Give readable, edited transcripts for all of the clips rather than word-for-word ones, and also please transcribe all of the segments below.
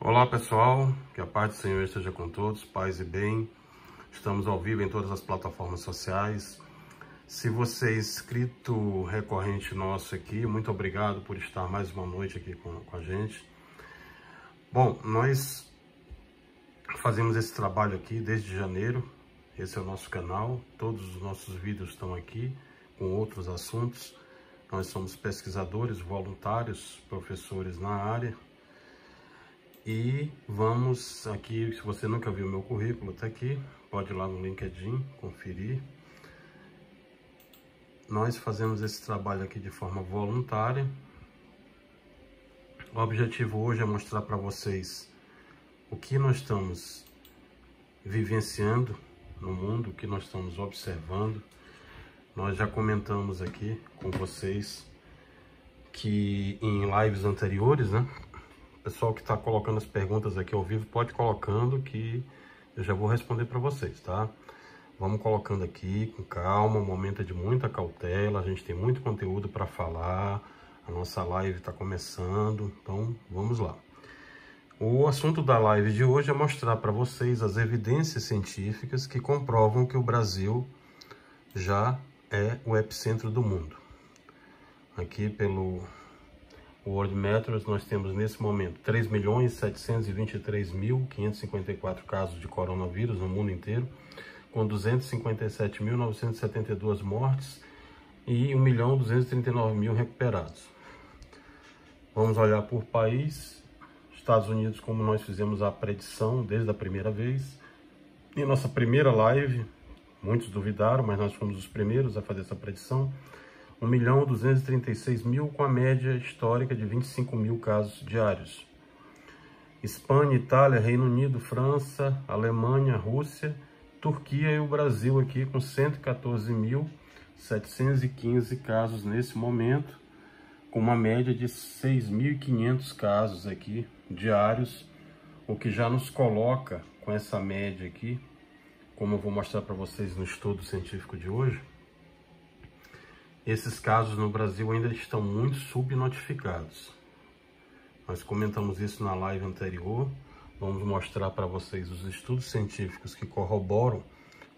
Olá pessoal, que a paz do Senhor esteja com todos, paz e bem. Estamos ao vivo em todas as plataformas sociais. Se você é inscrito recorrente nosso aqui, muito obrigado por estar mais uma noite aqui com a gente. Bom, nós fazemos esse trabalho aqui desde janeiro, esse é o nosso canal, todos os nossos vídeos estão aqui com outros assuntos. Nós somos pesquisadores, voluntários, professores na área. E vamos aqui, se você nunca viu meu currículo, tá aqui, pode ir lá no LinkedIn, conferir. Nós fazemos esse trabalho aqui de forma voluntária. O objetivo hoje é mostrar para vocês o que nós estamos vivenciando no mundo, o que nós estamos observando. Nós já comentamos aqui com vocês que em lives anteriores, né? Pessoal que está colocando as perguntas aqui ao vivo, pode ir colocando que eu já vou responder para vocês, tá? Vamos colocando aqui com calma, um momento de muita cautela, a gente tem muito conteúdo para falar, a nossa live está começando, então vamos lá. O assunto da live de hoje é mostrar para vocês as evidências científicas que comprovam que o Brasil já é o epicentro do mundo. Aqui pelo World Meters, nós temos nesse momento 3.723.554 casos de coronavírus no mundo inteiro, com 257.972 mortes e 1.239.000 recuperados. Vamos olhar por país. Estados Unidos, como nós fizemos a predição desde a primeira vez. Em nossa primeira live, muitos duvidaram, mas nós fomos os primeiros a fazer essa predição. 1.236.000 com a média histórica de 25.000 casos diários. Espanha, Itália, Reino Unido, França, Alemanha, Rússia, Turquia e o Brasil aqui com 114.715 casos nesse momento, com uma média de 6.500 casos aqui diários, o que já nos coloca com essa média aqui, como eu vou mostrar para vocês no estudo científico de hoje. Esses casos no Brasil ainda estão muito subnotificados. Nós comentamos isso na live anterior. Vamos mostrar para vocês os estudos científicos que corroboram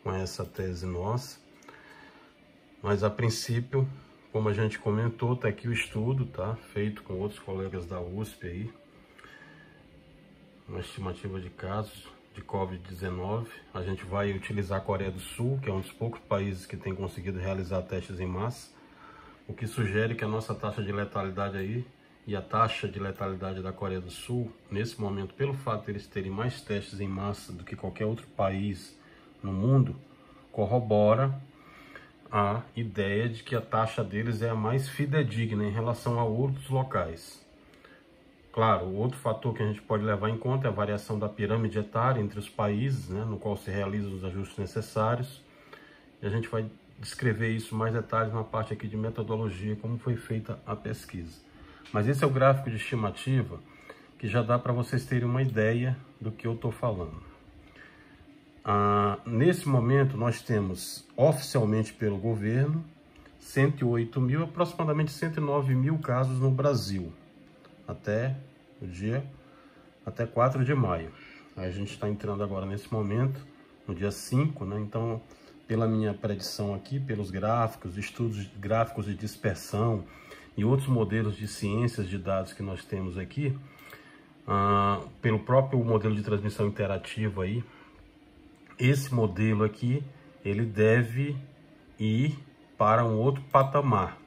com essa tese nossa. Mas a princípio, como a gente comentou, está aqui o estudo, tá? Feito com outros colegas da USP aí. Uma estimativa de casos de Covid-19. A gente vai utilizar a Coreia do Sul, que é um dos poucos países que tem conseguido realizar testes em massa, o que sugere que a nossa taxa de letalidade aí e a taxa de letalidade da Coreia do Sul, nesse momento, pelo fato de eles terem mais testes em massa do que qualquer outro país no mundo, corrobora a ideia de que a taxa deles é a mais fidedigna em relação a outros locais. Claro, o outro fator que a gente pode levar em conta é a variação da pirâmide etária entre os países, né, no qual se realizam os ajustes necessários. E a gente vai descrever isso mais detalhes na parte aqui de metodologia, como foi feita a pesquisa. Mas esse é o gráfico de estimativa que já dá para vocês terem uma ideia do que eu estou falando. Nesse momento nós temos, oficialmente pelo governo, 108.000, aproximadamente 109.000 casos no Brasil, até 4 de maio. Aí a gente está entrando agora nesse momento, no dia 5, né? Então, pela minha predição aqui, pelos gráficos, estudos gráficos de dispersão e outros modelos de ciências de dados que nós temos aqui, pelo próprio modelo de transmissão interativa aí, esse modelo aqui, ele deve ir para um outro patamar.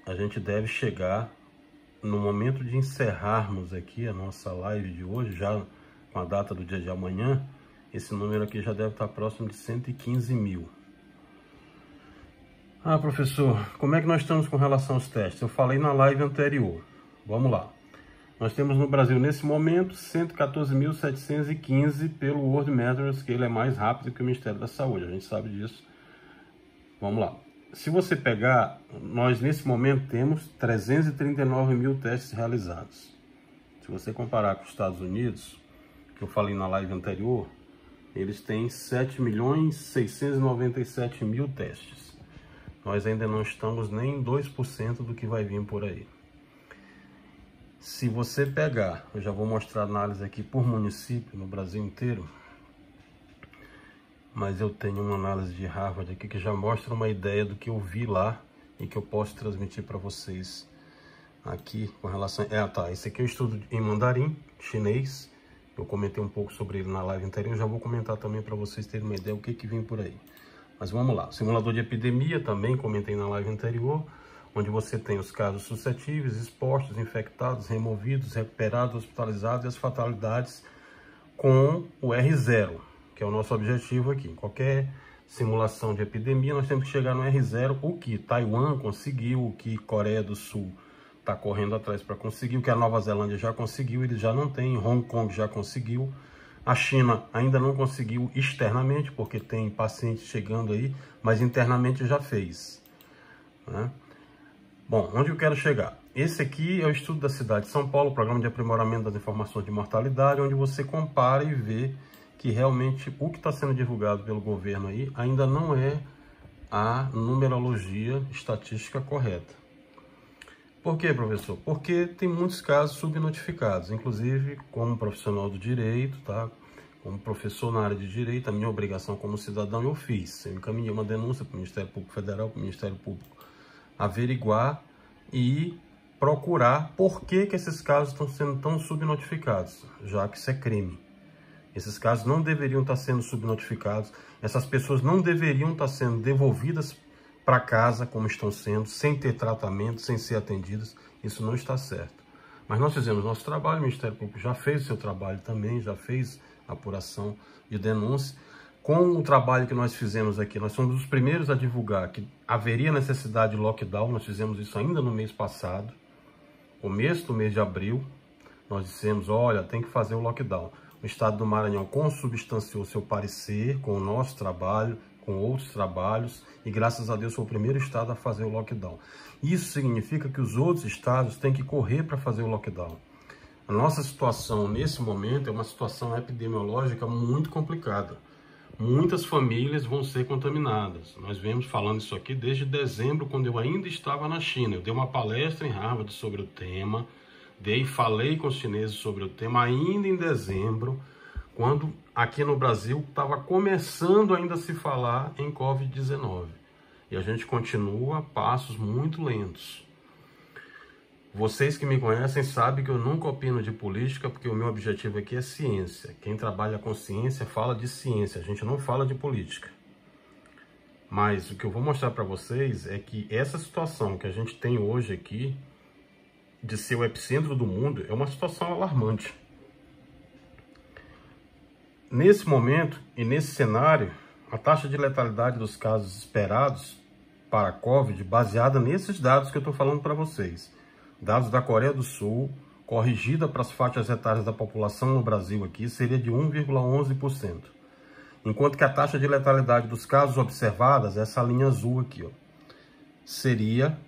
A gente deve chegar, no momento de encerrarmos aqui a nossa live de hoje, já com a data do dia de amanhã, esse número aqui já deve estar próximo de 115.000. Professor, como é que nós estamos com relação aos testes? Eu falei na live anterior. Vamos lá. Nós temos no Brasil, nesse momento, 114.715 pelo World Meters, que ele é mais rápido que o Ministério da Saúde. A gente sabe disso. Vamos lá. Se você pegar, nós nesse momento temos 339.000 testes realizados. Se você comparar com os Estados Unidos, que eu falei na live anterior, eles têm 7.697.000 testes. Nós ainda não estamos nem em 2% do que vai vir por aí. Se você pegar, eu já vou mostrar a análise aqui por município no Brasil inteiro, mas eu tenho uma análise de Harvard aqui que já mostra uma ideia do que eu vi lá e que eu posso transmitir para vocês aqui com relação... esse aqui é o estudo em mandarim, chinês. Eu comentei um pouco sobre ele na live anterior, eu já vou comentar também para vocês terem uma ideia do que vem por aí. Mas vamos lá, simulador de epidemia também comentei na live anterior, onde você tem os casos suscetíveis, expostos, infectados, removidos, recuperados, hospitalizados e as fatalidades com o R0, que é o nosso objetivo aqui. Em qualquer simulação de epidemia, nós temos que chegar no R0, o que Taiwan conseguiu, o que Coreia do Sul está correndo atrás para conseguir, o que a Nova Zelândia já conseguiu, eles já não têm, Hong Kong já conseguiu, a China ainda não conseguiu externamente, porque tem pacientes chegando aí, mas internamente já fez, né? Bom, onde eu quero chegar? Esse aqui é o estudo da cidade de São Paulo, Programa de Aprimoramento das Informações de Mortalidade, onde você compara e vê que realmente o que está sendo divulgado pelo governo aí ainda não é a numerologia estatística correta. Por quê, professor? Porque tem muitos casos subnotificados, inclusive como profissional do direito, tá? Como professor na área de direito, a minha obrigação como cidadão eu fiz. Eu encaminhei uma denúncia para o Ministério Público Federal, para o Ministério Público averiguar e procurar por que esses casos estão sendo tão subnotificados, já que isso é crime. Esses casos não deveriam estar sendo subnotificados, essas pessoas não deveriam estar sendo devolvidas para casa como estão sendo, sem ter tratamento, sem ser atendidas. Isso não está certo. Mas nós fizemos nosso trabalho, o Ministério Público já fez o seu trabalho também, já fez a apuração de denúncia. Com o trabalho que nós fizemos aqui, nós somos os primeiros a divulgar que haveria necessidade de lockdown. Nós fizemos isso ainda no mês passado, começo do mês de abril. Nós dissemos, olha, tem que fazer o lockdown. O Estado do Maranhão consubstanciou seu parecer com o nosso trabalho, com outros trabalhos, e graças a Deus foi o primeiro estado a fazer o lockdown. Isso significa que os outros estados têm que correr para fazer o lockdown. A nossa situação nesse momento é uma situação epidemiológica muito complicada. Muitas famílias vão ser contaminadas. Nós vemos falando isso aqui desde dezembro, quando eu ainda estava na China. Eu dei uma palestra em Harvard sobre o tema, falei com os chineses sobre o tema ainda em dezembro, quando aqui no Brasil estava começando ainda a se falar em Covid-19. E a gente continua a passos muito lentos. Vocês que me conhecem sabem que eu nunca opino de política, porque o meu objetivo aqui é ciência. Quem trabalha com ciência fala de ciência, a gente não fala de política. Mas o que eu vou mostrar para vocês é que essa situação que a gente tem hoje aqui, de ser o epicentro do mundo, é uma situação alarmante. Nesse momento e nesse cenário, a taxa de letalidade dos casos esperados para a Covid, baseada nesses dados que eu estou falando para vocês, dados da Coreia do Sul, corrigida para as faixas etárias da população no Brasil aqui, seria de 1,11%. Enquanto que a taxa de letalidade dos casos observados, essa linha azul aqui, ó, seria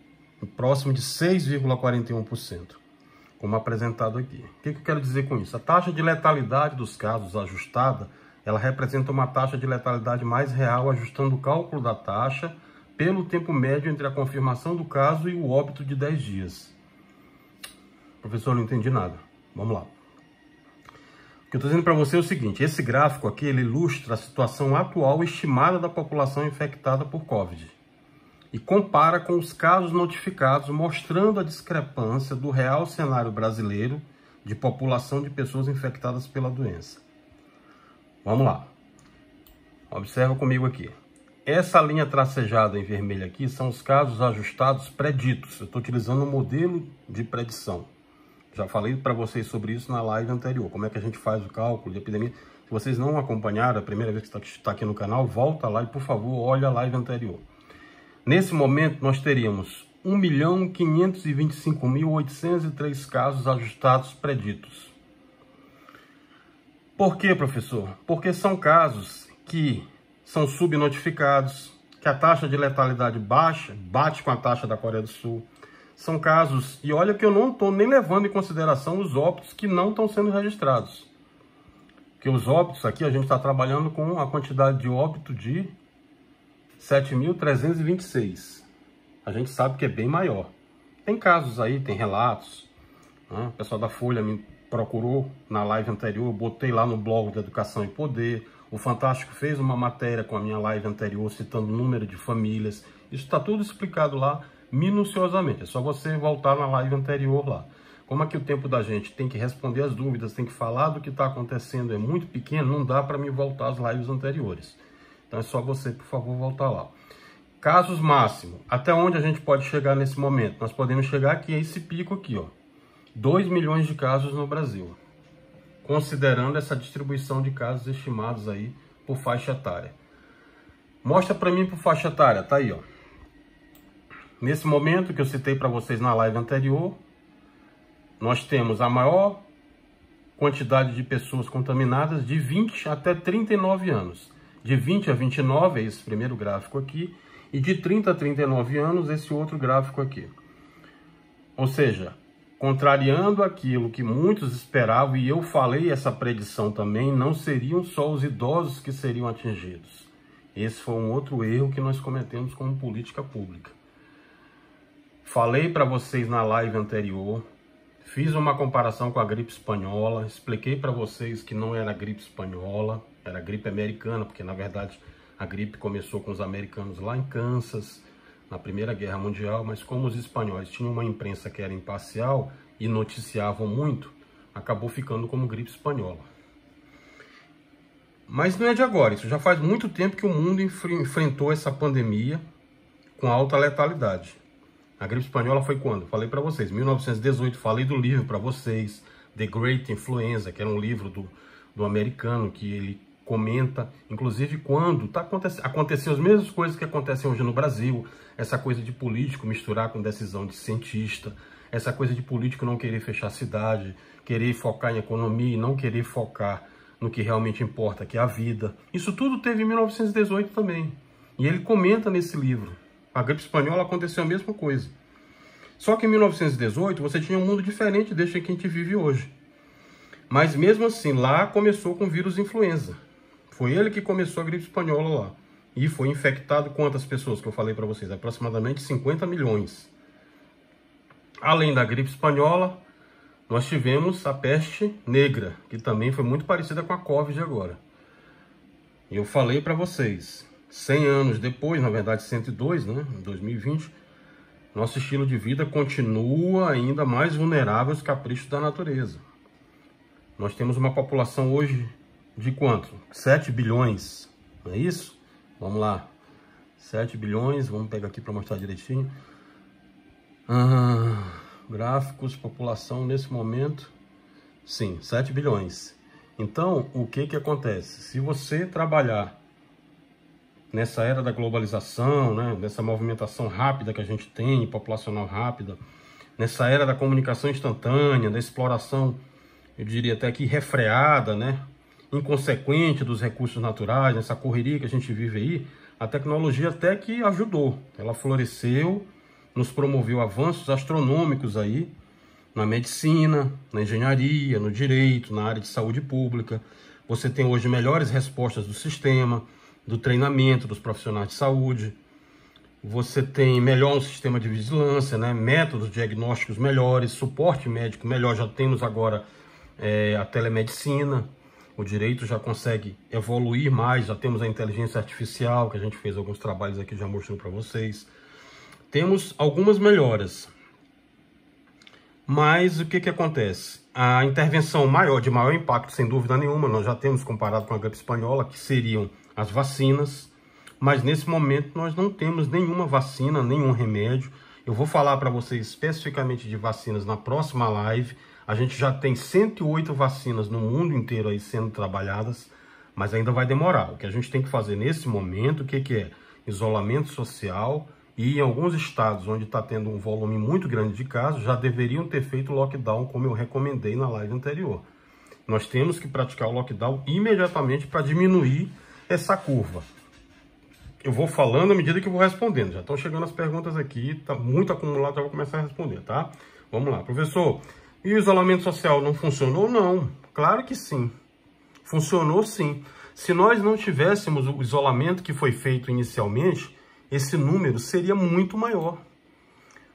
próximo de 6,41%, como apresentado aqui. O que eu quero dizer com isso? A taxa de letalidade dos casos ajustada, ela representa uma taxa de letalidade mais real, ajustando o cálculo da taxa pelo tempo médio entre a confirmação do caso e o óbito de 10 dias. Professor, não entendi nada. Vamos lá. O que eu estou dizendo para você é o seguinte, esse gráfico aqui, ele ilustra a situação atual estimada da população infectada por Covid e compara com os casos notificados, mostrando a discrepância do real cenário brasileiro de população de pessoas infectadas pela doença. Vamos lá. Observa comigo aqui. Essa linha tracejada em vermelho aqui são os casos ajustados preditos. Eu estou utilizando um modelo de predição. Já falei para vocês sobre isso na live anterior, como é que a gente faz o cálculo de epidemia. Se vocês não acompanharam, a primeira vez que está aqui no canal, volta lá e, por favor, olha a live anterior. Nesse momento, nós teríamos 1.525.803 casos ajustados preditos. Por quê, professor? Porque são casos que são subnotificados, que a taxa de letalidade baixa, bate com a taxa da Coreia do Sul. São casos, e olha que eu não estou nem levando em consideração os óbitos que não estão sendo registrados. Porque os óbitos aqui, a gente está trabalhando com a quantidade de óbito de 7.326. A gente sabe que é bem maior. Tem casos aí, tem relatos, O pessoal da Folha me procurou na live anterior, eu botei lá no blog da Educação e Poder. O Fantástico fez uma matéria com a minha live anterior, citando o número de famílias. Isso está tudo explicado lá minuciosamente. É só você voltar na live anterior lá. Como aqui o tempo da gente tem que responder as dúvidas, tem que falar do que está acontecendo, é muito pequeno, não dá para mim voltar às lives anteriores. Então é só você, por favor, voltar lá. Casos máximo. Até onde a gente pode chegar nesse momento? Nós podemos chegar aqui a esse pico aqui, ó. 2 milhões de casos no Brasil. Considerando essa distribuição de casos estimados aí por faixa etária. Mostra para mim por faixa etária, tá aí, ó. Nesse momento que eu citei para vocês na live anterior, nós temos a maior quantidade de pessoas contaminadas de 20 até 39 anos. De 20 a 29 é esse primeiro gráfico aqui, e de 30 a 39 anos esse outro gráfico aqui. Ou seja, contrariando aquilo que muitos esperavam, e eu falei essa predição também, não seriam só os idosos que seriam atingidos. Esse foi um outro erro que nós cometemos como política pública. Falei para vocês na live anterior, fiz uma comparação com a gripe espanhola, expliquei para vocês que não era gripe espanhola, era gripe americana, porque na verdade a gripe começou com os americanos lá em Kansas, na Primeira Guerra Mundial, mas como os espanhóis tinham uma imprensa que era imparcial e noticiavam muito, acabou ficando como gripe espanhola. Mas não é de agora, isso já faz muito tempo que o mundo enfrentou essa pandemia com alta letalidade. A gripe espanhola foi quando? Falei para vocês, 1918, falei do livro para vocês, The Great Influenza, que era um livro do americano, que ele comenta, inclusive quando aconteceu as mesmas coisas que acontecem hoje no Brasil, essa coisa de político misturar com decisão de cientista, essa coisa de político não querer fechar a cidade, querer focar em economia e não querer focar no que realmente importa, que é a vida. Isso tudo teve em 1918 também. E ele comenta nesse livro. A gripe espanhola aconteceu a mesma coisa. Só que em 1918 você tinha um mundo diferente deste que a gente vive hoje. Mas mesmo assim, lá começou com o vírus influenza. Foi ele que começou a gripe espanhola lá. E foi infectado quantas pessoas que eu falei para vocês? Aproximadamente 50 milhões. Além da gripe espanhola, nós tivemos a peste negra, que também foi muito parecida com a Covid agora. E eu falei para vocês, 100 anos depois, na verdade 102, né, em 2020, nosso estilo de vida continua ainda mais vulnerável aos caprichos da natureza. Nós temos uma população hoje de quanto? 7 bilhões, não é isso? Vamos lá, 7 bilhões, vamos pegar aqui para mostrar direitinho. Gráficos, população nesse momento, sim, 7 bilhões. Então, o que acontece? Se você trabalhar nessa era da globalização, né, dessa movimentação rápida que a gente tem, populacional rápida, nessa era da comunicação instantânea, da exploração, eu diria até que refreada, né, inconsequente dos recursos naturais, nessa correria que a gente vive aí, a tecnologia até que ajudou, ela floresceu, nos promoveu avanços astronômicos aí, na medicina, na engenharia, no direito, na área de saúde pública. Você tem hoje melhores respostas do sistema, do treinamento dos profissionais de saúde. Você tem melhor um sistema de vigilância, né? Métodos diagnósticos melhores, suporte médico melhor. Já temos agora a telemedicina. O direito já consegue evoluir mais. Já temos a inteligência artificial, que a gente fez alguns trabalhos aqui, já mostrando para vocês. Temos algumas melhoras. Mas o que acontece? A intervenção de maior impacto, sem dúvida nenhuma, nós já temos comparado com a gripe espanhola, que seriam as vacinas, mas nesse momento nós não temos nenhuma vacina, nenhum remédio. Eu vou falar para vocês especificamente de vacinas na próxima live. A gente já tem 108 vacinas no mundo inteiro aí sendo trabalhadas, mas ainda vai demorar. O que a gente tem que fazer nesse momento, o que é? Isolamento social. E em alguns estados onde está tendo um volume muito grande de casos, já deveriam ter feito lockdown, como eu recomendei na live anterior. Nós temos que praticar o lockdown imediatamente para diminuir essa curva. Eu vou falando à medida que eu vou respondendo. Já estão chegando as perguntas aqui, está muito acumulado, já vou começar a responder, tá? Vamos lá, professor. E o isolamento social não funcionou? Não, claro que sim. Funcionou sim. Se nós não tivéssemos o isolamento que foi feito inicialmente, esse número seria muito maior.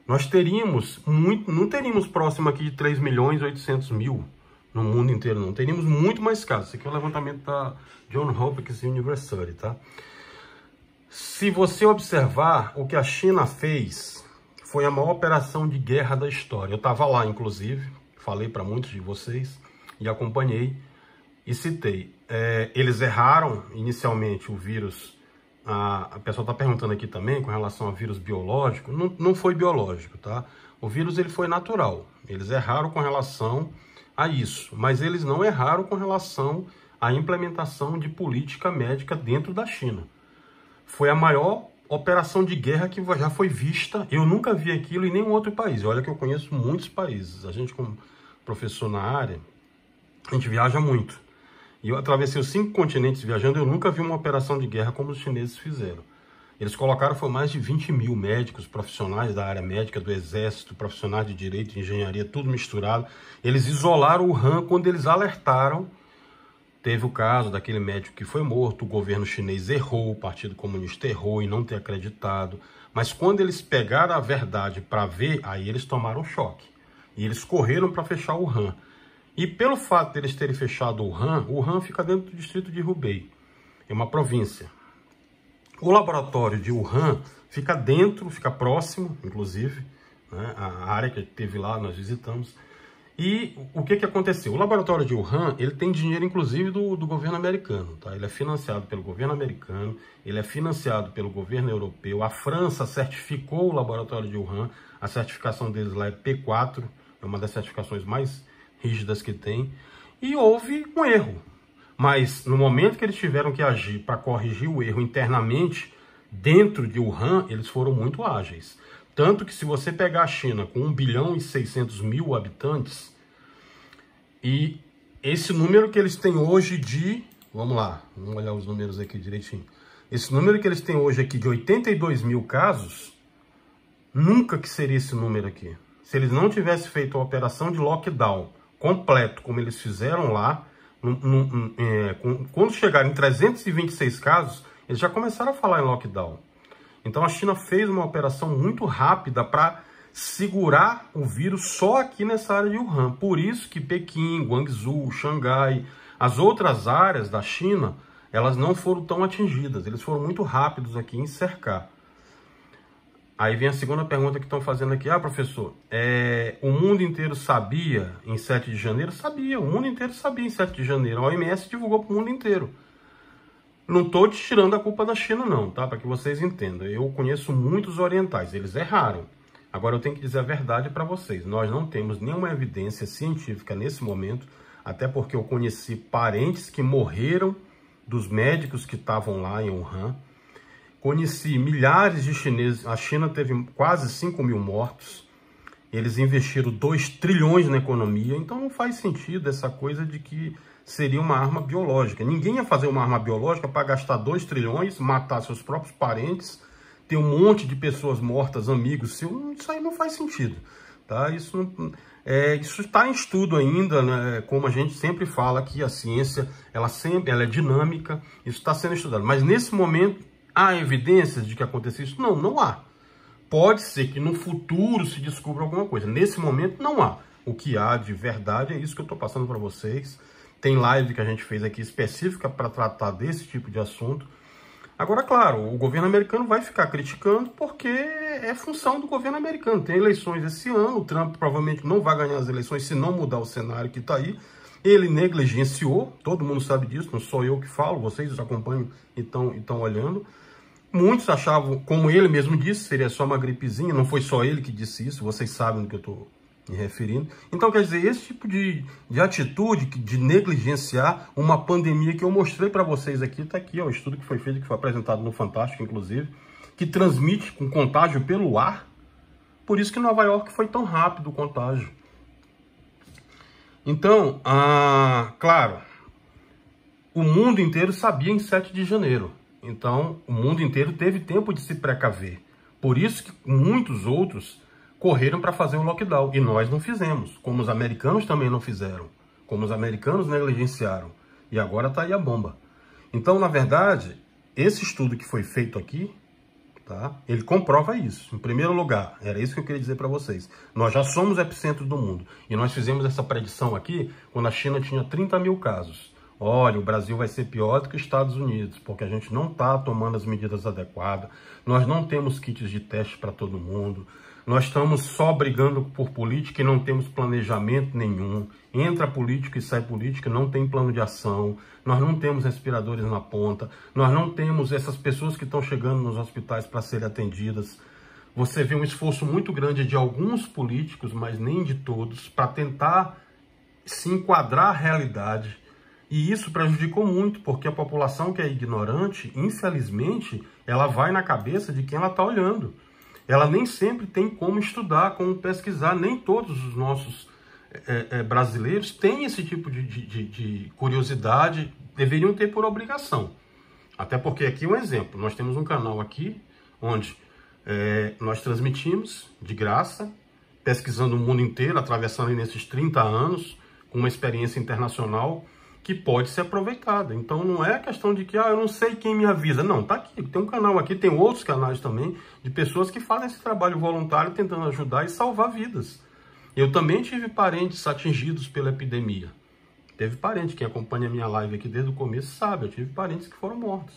nós teríamos não teríamos próximo aqui de 3.800.000 no mundo inteiro, não. Teríamos muito mais casos. Isso aqui é um levantamento da Johns Hopkins University, tá? Se você observar, o que a China fez foi a maior operação de guerra da história. Eu estava lá, inclusive, falei para muitos de vocês e acompanhei e citei. Eles erraram inicialmente o vírus. A pessoa está perguntando aqui também com relação a vírus biológico. Não foi biológico, tá? O vírus ele foi natural. Eles erraram com relação a isso, mas eles não erraram com relação à implementação de política médica dentro da China. Foi a maior operação de guerra que já foi vista. Eu nunca vi aquilo em nenhum outro país. Olha que eu conheço muitos países. A gente, como professor na área, a gente viaja muito. E eu atravessei os 5 continentes viajando, eu nunca vi uma operação de guerra como os chineses fizeram. Eles colocaram, foi mais de 20.000 médicos, profissionais da área médica, do exército, profissionais de direito, de engenharia, tudo misturado. Eles isolaram o Wuhan quando eles alertaram. Teve o caso daquele médico que foi morto, o governo chinês errou, o Partido Comunista errou em não ter acreditado. Mas quando eles pegaram a verdade para ver, aí eles tomaram choque. E eles correram para fechar o Wuhan. E pelo fato de eles terem fechado o Wuhan fica dentro do distrito de Hubei. É uma província. O laboratório de Wuhan fica dentro, fica próximo, inclusive, né, a área que teve lá, nós visitamos. E o que aconteceu? O laboratório de Wuhan, ele tem dinheiro, inclusive, do governo americano. Tá? Ele é financiado pelo governo americano, ele é financiado pelo governo europeu. A França certificou o laboratório de Wuhan. A certificação deles lá é P4, é uma das certificações mais rígidas que tem. E houve um erro. Mas no momento que eles tiveram que agir para corrigir o erro internamente, dentro de Wuhan, eles foram muito ágeis. Tanto que se você pegar a China com 1.600.000 habitantes, e esse número que eles têm hoje de... Vamos lá, vamos olhar os números aqui direitinho. Esse número que eles têm hoje aqui de 82.000 casos, nunca que seria esse número aqui. Se eles não tivessem feito a operação de lockdown completo, como eles fizeram lá, quando chegarem em 326 casos, eles já começaram a falar em lockdown. Então a China fez uma operação muito rápida para segurar o vírus só aqui nessa área de Wuhan. Por isso que Pequim, Guangzhou, Xangai, as outras áreas da China, elas não foram tão atingidas. Eles foram muito rápidos aqui em cercar. Aí vem a segunda pergunta que estão fazendo aqui. Ah, professor, o mundo inteiro sabia em 7 de janeiro? Sabia, o mundo inteiro sabia em 7 de janeiro. A OMS divulgou para o mundo inteiro. Não estou tirando a culpa da China não, tá? Para que vocês entendam. Eu conheço muitos orientais, eles erraram. Agora eu tenho que dizer a verdade para vocês. Nós não temos nenhuma evidência científica nesse momento, até porque eu conheci parentes que morreram dos médicos que estavam lá em Wuhan. Conheci milhares de chineses, a China teve quase 5.000 mortos. Eles investiram 2 trilhões na economia, então não faz sentido essa coisa de que seria uma arma biológica. Ninguém ia fazer uma arma biológica para gastar 2 trilhões, matar seus próprios parentes, ter um monte de pessoas mortas, amigos seus. Isso aí não faz sentido, tá? Isso está em estudo ainda, né? Como a gente sempre fala que a ciência, ela é dinâmica, isso está sendo estudado. Mas nesse momento, há evidências de que aconteceu isso? Não, não há. Pode ser que no futuro se descubra alguma coisa. Nesse momento, não há. O que há de verdade é isso que eu estou passando para vocês. Tem live que a gente fez aqui específica para tratar desse tipo de assunto. Agora, claro, o governo americano vai ficar criticando porque é função do governo americano. Tem eleições esse ano, o Trump provavelmente não vai ganhar as eleições se não mudar o cenário que está aí. Ele negligenciou, todo mundo sabe disso, não sou eu que falo, vocês acompanham e estão olhando. Muitos achavam, como ele mesmo disse, seria só uma gripezinha, não foi só ele que disse isso, vocês sabem do que eu estou me referindo. Então, quer dizer, esse tipo de atitude, de negligenciar uma pandemia que eu mostrei para vocês aqui, está aqui, ó, o estudo que foi feito, que foi apresentado no Fantástico, inclusive, que transmite com contágio pelo ar. Por isso que em Nova York foi tão rápido o contágio. Então, claro, o mundo inteiro sabia em 7 de janeiro. Então, o mundo inteiro teve tempo de se precaver. Por isso que muitos outros correram para fazer o lockdown. E nós não fizemos. Como os americanos também não fizeram. Como os americanos negligenciaram. E agora está aí a bomba. Então, na verdade, esse estudo que foi feito aqui, Tá? Ele comprova isso. Em primeiro lugar, era isso que eu queria dizer para vocês. Nós já somos epicentro do mundo. E nós fizemos essa predição aqui quando a China tinha 30 mil casos. Olha, o Brasil vai ser pior do que os Estados Unidos, porque a gente não está tomando as medidas adequadas. Nós não temos kits de teste para todo mundo. Nós estamos só brigando por política e não temos planejamento nenhum. Entra político e sai política, não tem plano de ação. Nós não temos respiradores na ponta. Nós não temos essas pessoas que estão chegando nos hospitais para serem atendidas. Você vê um esforço muito grande de alguns políticos, mas nem de todos, para tentar se enquadrar à realidade. E isso prejudicou muito, porque a população que é ignorante, infelizmente, ela vai na cabeça de quem ela está olhando. Ela nem sempre tem como estudar, como pesquisar. Nem todos os nossos brasileiros têm esse tipo de curiosidade, deveriam ter por obrigação. Até porque aqui um exemplo, nós temos um canal aqui, onde nós transmitimos de graça, pesquisando o mundo inteiro, atravessando aí nesses 30 anos, com uma experiência internacional, que pode ser aproveitada. Então não é questão de que eu não sei quem me avisa. Não, tá aqui, tem um canal aqui, tem outros canais também, de pessoas que fazem esse trabalho voluntário, tentando ajudar e salvar vidas. Eu também tive parentes atingidos pela epidemia. Teve parente, quem acompanha a minha live aqui desde o começo sabe, eu tive parentes que foram mortos.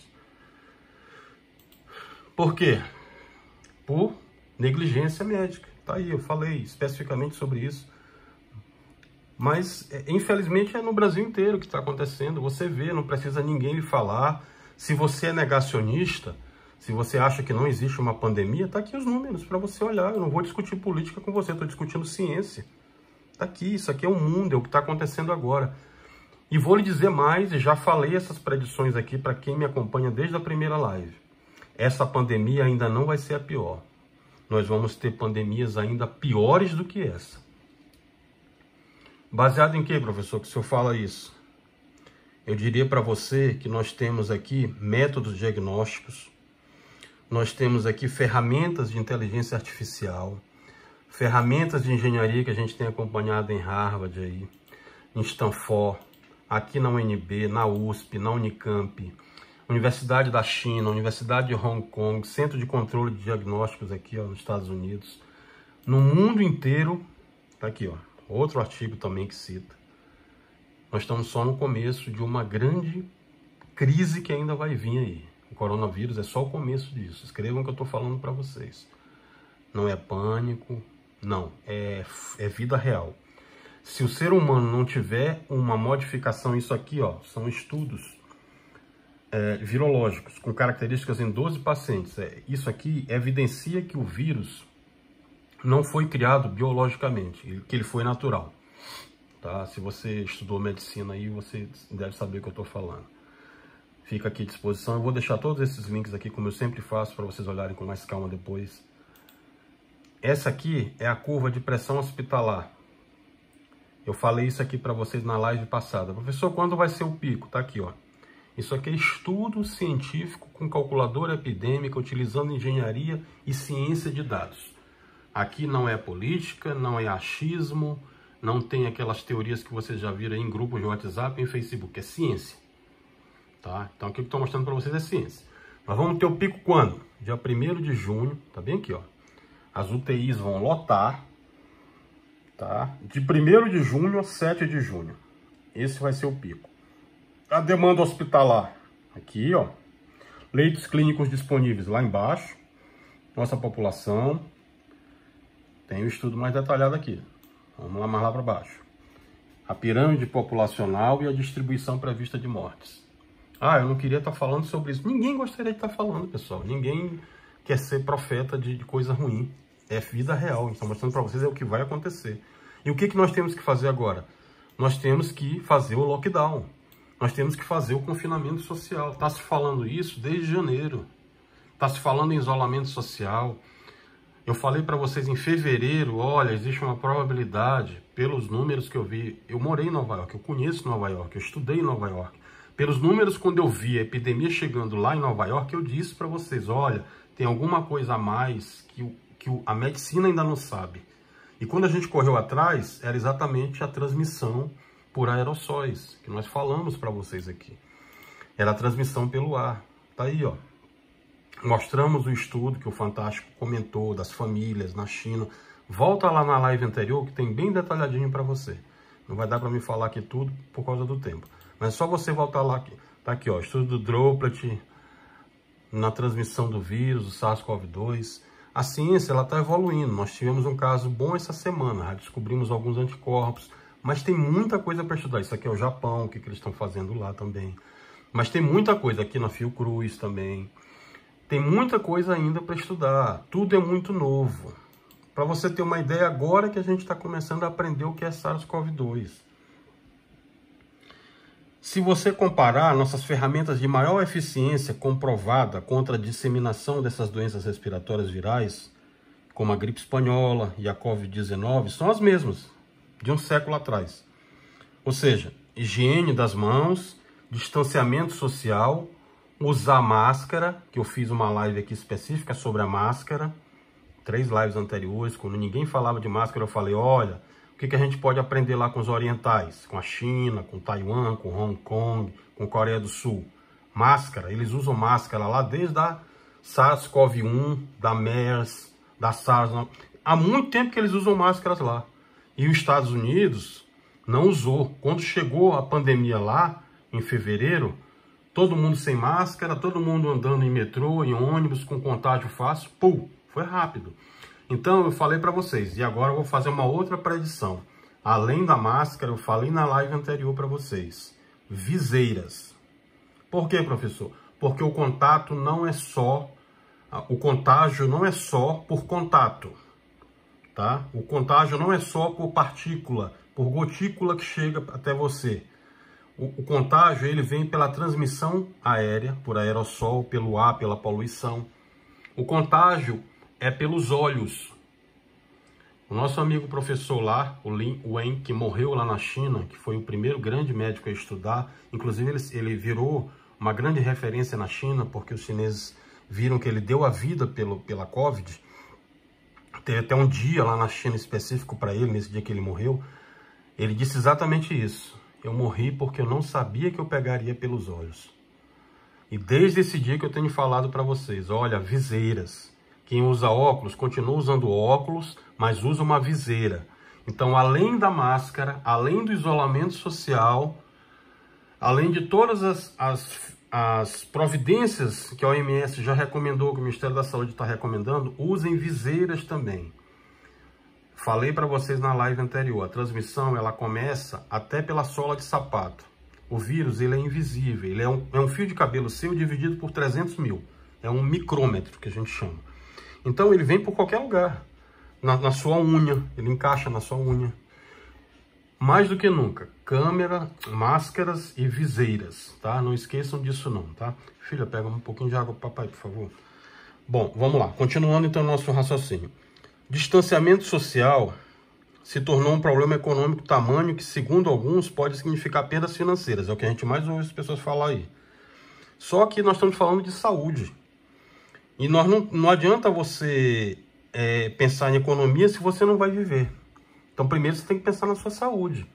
Por quê? Por negligência médica. Tá aí, eu falei especificamente sobre isso. Mas, infelizmente, é no Brasil inteiro que está acontecendo. Você vê, não precisa ninguém lhe falar. Se você é negacionista, se você acha que não existe uma pandemia, tá aqui os números para você olhar. Eu não vou discutir política com você, estou discutindo ciência. Tá aqui, isso aqui é o mundo, é o que está acontecendo agora. E vou lhe dizer mais, e já falei essas predições aqui para quem me acompanha desde a primeira live. Essa pandemia ainda não vai ser a pior. Nós vamos ter pandemias ainda piores do que essa. Baseado em que, professor, que o senhor fala isso? Eu diria para você que nós temos aqui métodos diagnósticos, nós temos aqui ferramentas de inteligência artificial, ferramentas de engenharia que a gente tem acompanhado em Harvard, aí, em Stanford, aqui na UNB, na USP, na Unicamp, Universidade da China, Universidade de Hong Kong, Centro de Controle de Diagnósticos aqui nos Estados Unidos. No mundo inteiro, tá aqui, ó. Outro artigo também que cita. Nós estamos só no começo de uma grande crise que ainda vai vir aí. O coronavírus é só o começo disso. Escrevam o que eu estou falando para vocês. Não é pânico, não. É vida real. Se o ser humano não tiver uma modificação, isso aqui, ó, são estudos virológicos com características em 12 pacientes. Isso aqui evidencia que o vírus não foi criado biologicamente, que ele foi natural. Tá? Se você estudou medicina aí, você deve saber o que eu estou falando. Fica aqui à disposição. Eu vou deixar todos esses links aqui, como eu sempre faço, para vocês olharem com mais calma depois. Essa aqui é a curva de pressão hospitalar. Eu falei isso aqui para vocês na live passada. Professor, quando vai ser o pico? Tá aqui, ó. Isso aqui é estudo científico com calculadora epidêmica, utilizando engenharia e ciência de dados. Aqui não é política, não é achismo, não tem aquelas teorias que vocês já viram aí em grupos de WhatsApp e em Facebook. É ciência. Tá? Então, o que eu estou mostrando para vocês é ciência. Nós vamos ter o pico quando? Dia 1º de junho, tá bem aqui, ó. As UTIs vão lotar, tá? De 1º de junho a 7 de junho. Esse vai ser o pico. A demanda hospitalar, aqui, ó. Leitos clínicos disponíveis lá embaixo. Nossa população. Tem um estudo mais detalhado aqui. Vamos lá mais lá para baixo. A pirâmide populacional e a distribuição prevista de mortes. Eu não queria estar falando sobre isso. Ninguém gostaria de estar falando, pessoal. Ninguém quer ser profeta de coisa ruim. É vida real. Estou mostrando para vocês o que vai acontecer. E o que nós temos que fazer agora? Nós temos que fazer o lockdown. Nós temos que fazer o confinamento social. Está se falando isso desde janeiro. Está se falando em isolamento social. Eu falei para vocês em fevereiro, olha, existe uma probabilidade, pelos números que eu vi, eu morei em Nova York, eu conheço Nova York, eu estudei em Nova York. Pelos números, quando eu vi a epidemia chegando lá em Nova York, eu disse para vocês, olha, tem alguma coisa a mais que a medicina ainda não sabe. E quando a gente correu atrás, era exatamente a transmissão por aerossóis, que nós falamos para vocês aqui. Era a transmissão pelo ar. Tá aí, ó. Mostramos o estudo que o Fantástico comentou das famílias na China. Volta lá na live anterior que tem bem detalhadinho para você. Não vai dar para me falar aqui tudo por causa do tempo. Mas é só você voltar lá. Tá aqui, ó, estudo do Droplet na transmissão do vírus, do SARS-CoV-2. A ciência, ela está evoluindo. Nós tivemos um caso bom essa semana. Já descobrimos alguns anticorpos. Mas tem muita coisa para estudar. Isso aqui é o Japão, o que eles estão fazendo lá também. Mas tem muita coisa aqui na Fiocruz também. Tem muita coisa ainda para estudar. Tudo é muito novo. Para você ter uma ideia, agora que a gente está começando a aprender o que é SARS-CoV-2. Se você comparar nossas ferramentas de maior eficiência comprovada contra a disseminação dessas doenças respiratórias virais, como a gripe espanhola e a Covid-19, são as mesmas de um século atrás. Ou seja, higiene das mãos, distanciamento social, usar máscara, que eu fiz uma live aqui específica sobre a máscara, 3 lives anteriores, quando ninguém falava de máscara, eu falei, olha, o que a gente pode aprender lá com os orientais, com a China, com Taiwan, com Hong Kong, com Coreia do Sul. Máscara, eles usam máscara lá desde a SARS-CoV-1, da MERS, da SARS. Há muito tempo que eles usam máscaras lá. E os Estados Unidos não usou. Quando chegou a pandemia lá, em fevereiro, todo mundo sem máscara, todo mundo andando em metrô, em ônibus, com contágio fácil, pum, foi rápido. Então eu falei para vocês, e agora eu vou fazer uma outra predição. Além da máscara, eu falei na live anterior para vocês, viseiras. Por quê, professor? Porque o contato não é só, o contágio não é só por contato, tá? O contágio não é só por partícula, por gotícula que chega até você. O contágio, ele vem pela transmissão aérea, por aerossol, pelo ar, pela poluição. O contágio é pelos olhos. O nosso amigo professor lá, o Lin Wen, que morreu lá na China, que foi o primeiro grande médico a estudar, inclusive ele virou uma grande referência na China, porque os chineses viram que ele deu a vida pela Covid. Tem até um dia lá na China específico para ele, nesse dia que ele morreu. Ele disse exatamente isso. Eu morri porque eu não sabia que eu pegaria pelos olhos. E desde esse dia que eu tenho falado para vocês, olha, viseiras. Quem usa óculos, continua usando óculos, mas usa uma viseira. Então, além da máscara, além do isolamento social, além de todas as providências que a OMS já recomendou, que o Ministério da Saúde está recomendando, usem viseiras também. Falei para vocês na live anterior, a transmissão ela começa até pela sola de sapato. O vírus ele é invisível, ele é um fio de cabelo seu dividido por 300 mil. É um micrômetro que a gente chama. Então ele vem por qualquer lugar, na sua unha, ele encaixa na sua unha. Mais do que nunca, câmera, máscaras e viseiras, tá? Não esqueçam disso não, tá? Filha, pega um pouquinho de água pro papai, por favor. Bom, vamos lá, continuando então o nosso raciocínio. Distanciamento social se tornou um problema econômico tamanho que, segundo alguns, pode significar perdas financeiras. É o que a gente mais ouve as pessoas falar aí. Só que nós estamos falando de saúde. E não adianta você pensar em economia se você não vai viver. Então, primeiro você tem que pensar na sua saúde.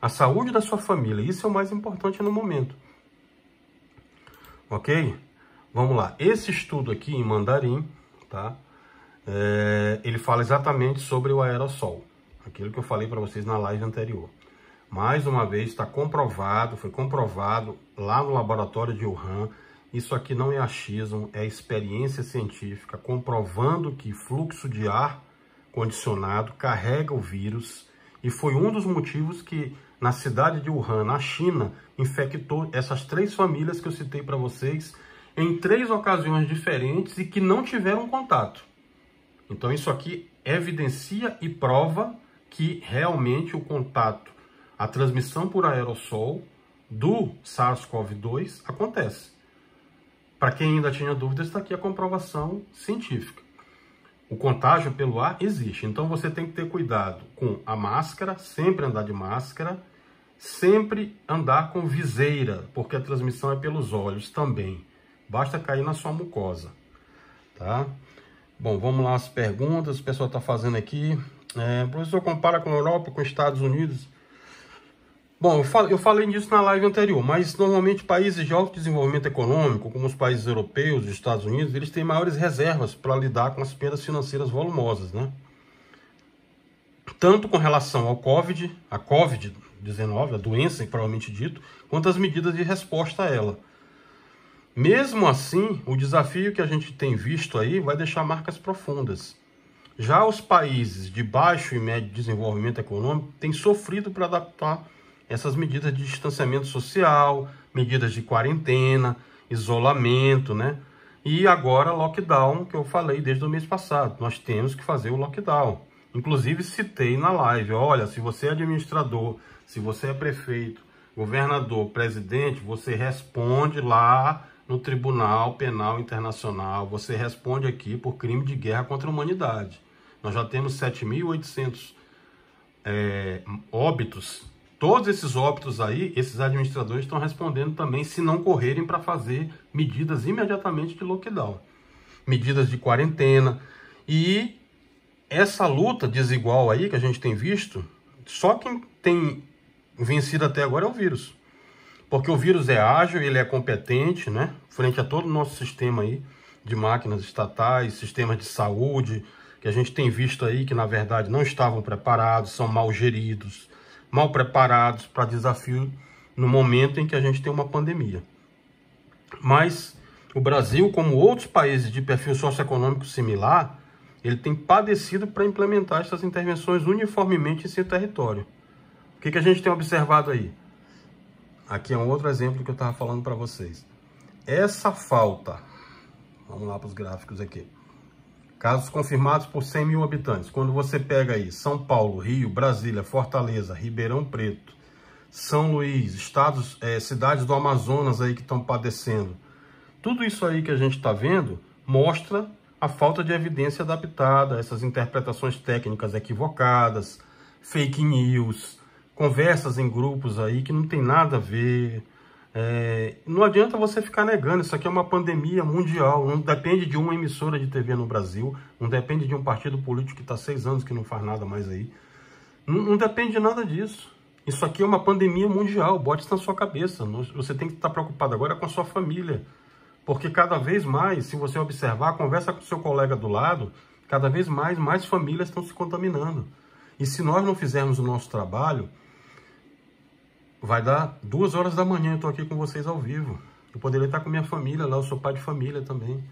A saúde da sua família. Isso é o mais importante no momento. Ok? Vamos lá. Esse estudo aqui em mandarim, tá? Ele fala exatamente sobre o aerossol. Aquilo que eu falei para vocês na live anterior. Mais uma vez, está comprovado, foi comprovado lá no laboratório de Wuhan. Isso aqui não é achismo, é experiência científica, comprovando que fluxo de ar condicionado carrega o vírus. E foi um dos motivos que na cidade de Wuhan, na China, infectou essas 3 famílias que eu citei para vocês em 3 ocasiões diferentes e que não tiveram contato. Então isso aqui evidencia e prova que realmente o contato, a transmissão por aerossol do SARS-CoV-2 acontece. Para quem ainda tinha dúvidas, está aqui a comprovação científica. O contágio pelo ar existe, então você tem que ter cuidado com a máscara, sempre andar de máscara, sempre andar com viseira, porque a transmissão é pelos olhos também. Basta cair na sua mucosa, tá? Bom, vamos lá as perguntas, o pessoal está fazendo aqui. Professor, compara com a Europa, com os Estados Unidos? Bom, eu falei disso na live anterior, mas normalmente países de alto desenvolvimento econômico, como os países europeus, os Estados Unidos, eles têm maiores reservas para lidar com as perdas financeiras volumosas, né? Tanto com relação ao a Covid-19, a doença, provavelmente dito, quanto as medidas de resposta a ela. Mesmo assim, o desafio que a gente tem visto aí vai deixar marcas profundas. Já os países de baixo e médio desenvolvimento econômico têm sofrido para adaptar essas medidas de distanciamento social, medidas de quarentena, isolamento, né? E agora lockdown, que eu falei desde o mês passado. Nós temos que fazer o lockdown. Inclusive citei na live, olha, se você é administrador, se você é prefeito, governador, presidente, você responde lá no Tribunal Penal Internacional, você responde aqui por crime de guerra contra a humanidade. Nós já temos 7.800 óbitos. Todos esses óbitos aí, esses administradores estão respondendo também se não correrem para fazer medidas imediatamente de lockdown. Medidas de quarentena. E essa luta desigual aí que a gente tem visto, só quem tem vencido até agora é o vírus. Porque o vírus é ágil, ele é competente, né? Frente a todo o nosso sistema aí de máquinas estatais, sistemas de saúde, que a gente tem visto aí que, na verdade, não estavam preparados, são mal geridos, mal preparados para desafio no momento em que a gente tem uma pandemia. Mas o Brasil, como outros países de perfil socioeconômico similar, ele tem padecido para implementar essas intervenções uniformemente em seu território. O que a gente tem observado aí? Aqui é um outro exemplo que eu estava falando para vocês. Essa falta, vamos lá para os gráficos aqui. Casos confirmados por 100 mil habitantes. Quando você pega aí São Paulo, Rio, Brasília, Fortaleza, Ribeirão Preto, São Luís, cidades do Amazonas aí que estão padecendo. Tudo isso aí que a gente está vendo mostra a falta de evidência adaptada, essas interpretações técnicas equivocadas, fake news, conversas em grupos aí que não tem nada a ver. Não adianta você ficar negando, isso aqui é uma pandemia mundial, não depende de uma emissora de TV no Brasil, não depende de um partido político que está 6 anos que não faz nada mais aí. Não depende de nada disso. Isso aqui é uma pandemia mundial, bote isso na sua cabeça. Você tem que estar preocupado agora com a sua família. Porque cada vez mais, se você observar, conversa com o seu colega do lado, cada vez mais famílias estão se contaminando. E se nós não fizermos o nosso trabalho, vai dar 2 horas da manhã, eu estou aqui com vocês ao vivo. Eu poderia estar com minha família lá, eu sou pai de família também.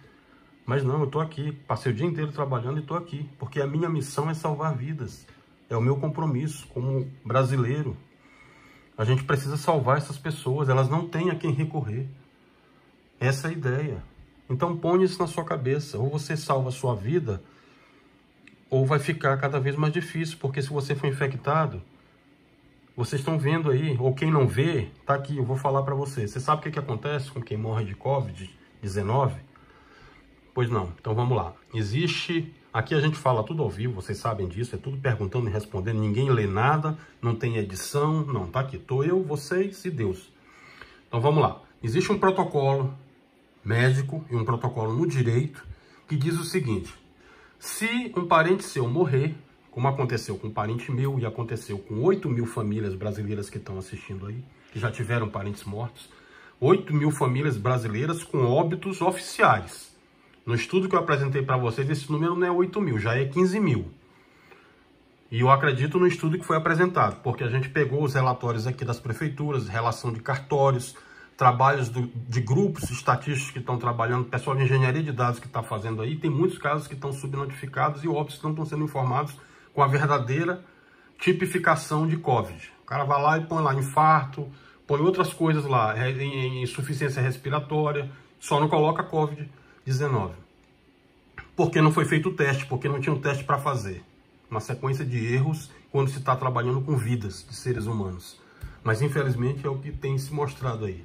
Mas não, eu estou aqui, passei o dia inteiro trabalhando e estou aqui. Porque a minha missão é salvar vidas. É o meu compromisso como brasileiro. A gente precisa salvar essas pessoas, elas não têm a quem recorrer. Essa é a ideia. Então põe isso na sua cabeça. Ou você salva a sua vida, ou vai ficar cada vez mais difícil. Porque se você for infectado, vocês estão vendo aí, ou quem não vê, tá aqui, eu vou falar para você. Você sabe o que acontece com quem morre de Covid-19? Pois não. Então vamos lá. Aqui a gente fala tudo ao vivo, vocês sabem disso, é tudo perguntando e respondendo, ninguém lê nada, não tem edição, não, tá aqui. Tô eu, vocês e Deus. Então vamos lá. Existe um protocolo médico e um protocolo no direito que diz o seguinte: se um parente seu morrer, como aconteceu com um parente meu e aconteceu com 8 mil famílias brasileiras que estão assistindo aí, que já tiveram parentes mortos, 8 mil famílias brasileiras com óbitos oficiais. No estudo que eu apresentei para vocês, esse número não é 8 mil, já é 15 mil. E eu acredito no estudo que foi apresentado, porque a gente pegou os relatórios aqui das prefeituras, relação de cartórios, trabalhos de grupos estatísticos que estão trabalhando, pessoal de engenharia de dados que está fazendo aí, tem muitos casos que estão subnotificados e óbitos não estão sendo informados com a verdadeira tipificação de Covid. O cara vai lá e põe lá infarto, põe outras coisas lá, insuficiência respiratória, só não coloca Covid-19. Porque não foi feito o teste, porque não tinha um teste para fazer. Uma sequência de erros quando se está trabalhando com vidas de seres humanos. Mas infelizmente é o que tem se mostrado aí.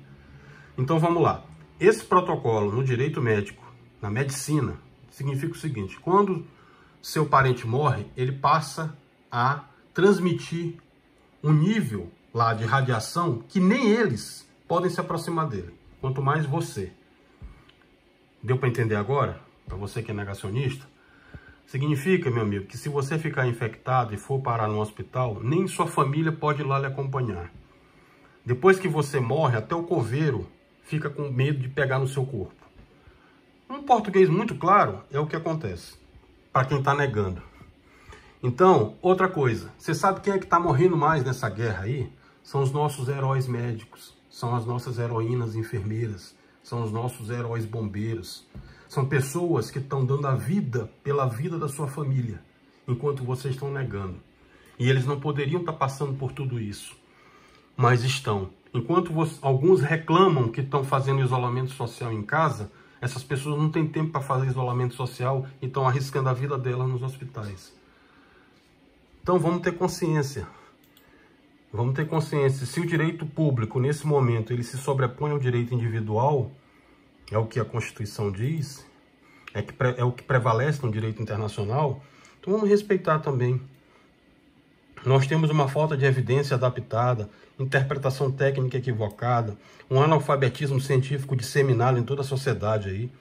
Então vamos lá. Esse protocolo no direito médico, na medicina, significa o seguinte: quando seu parente morre, ele passa a transmitir um nível lá de radiação que nem eles podem se aproximar dele, quanto mais você. Deu para entender agora? Para você que é negacionista? Significa, meu amigo, que se você ficar infectado e for parar no hospital, nem sua família pode ir lá lhe acompanhar. Depois que você morre, até o coveiro fica com medo de pegar no seu corpo. Um português muito claro é o que acontece, para quem está negando. Então, outra coisa, você sabe quem é que está morrendo mais nessa guerra aí? São os nossos heróis médicos, são as nossas heroínas enfermeiras, são os nossos heróis bombeiros. São pessoas que estão dando a vida pela vida da sua família, enquanto vocês estão negando. E eles não poderiam estar passando por tudo isso, mas estão. Enquanto alguns reclamam que estão fazendo isolamento social em casa, essas pessoas não têm tempo para fazer isolamento social e estão arriscando a vida delas nos hospitais. Então vamos ter consciência. Vamos ter consciência. Se o direito público, nesse momento, ele se sobrepõe ao direito individual, é o que a Constituição diz, é o que prevalece no direito internacional, então vamos respeitar também. Nós temos uma falta de evidência adaptada, interpretação técnica equivocada, um analfabetismo científico disseminado em toda a sociedade aí,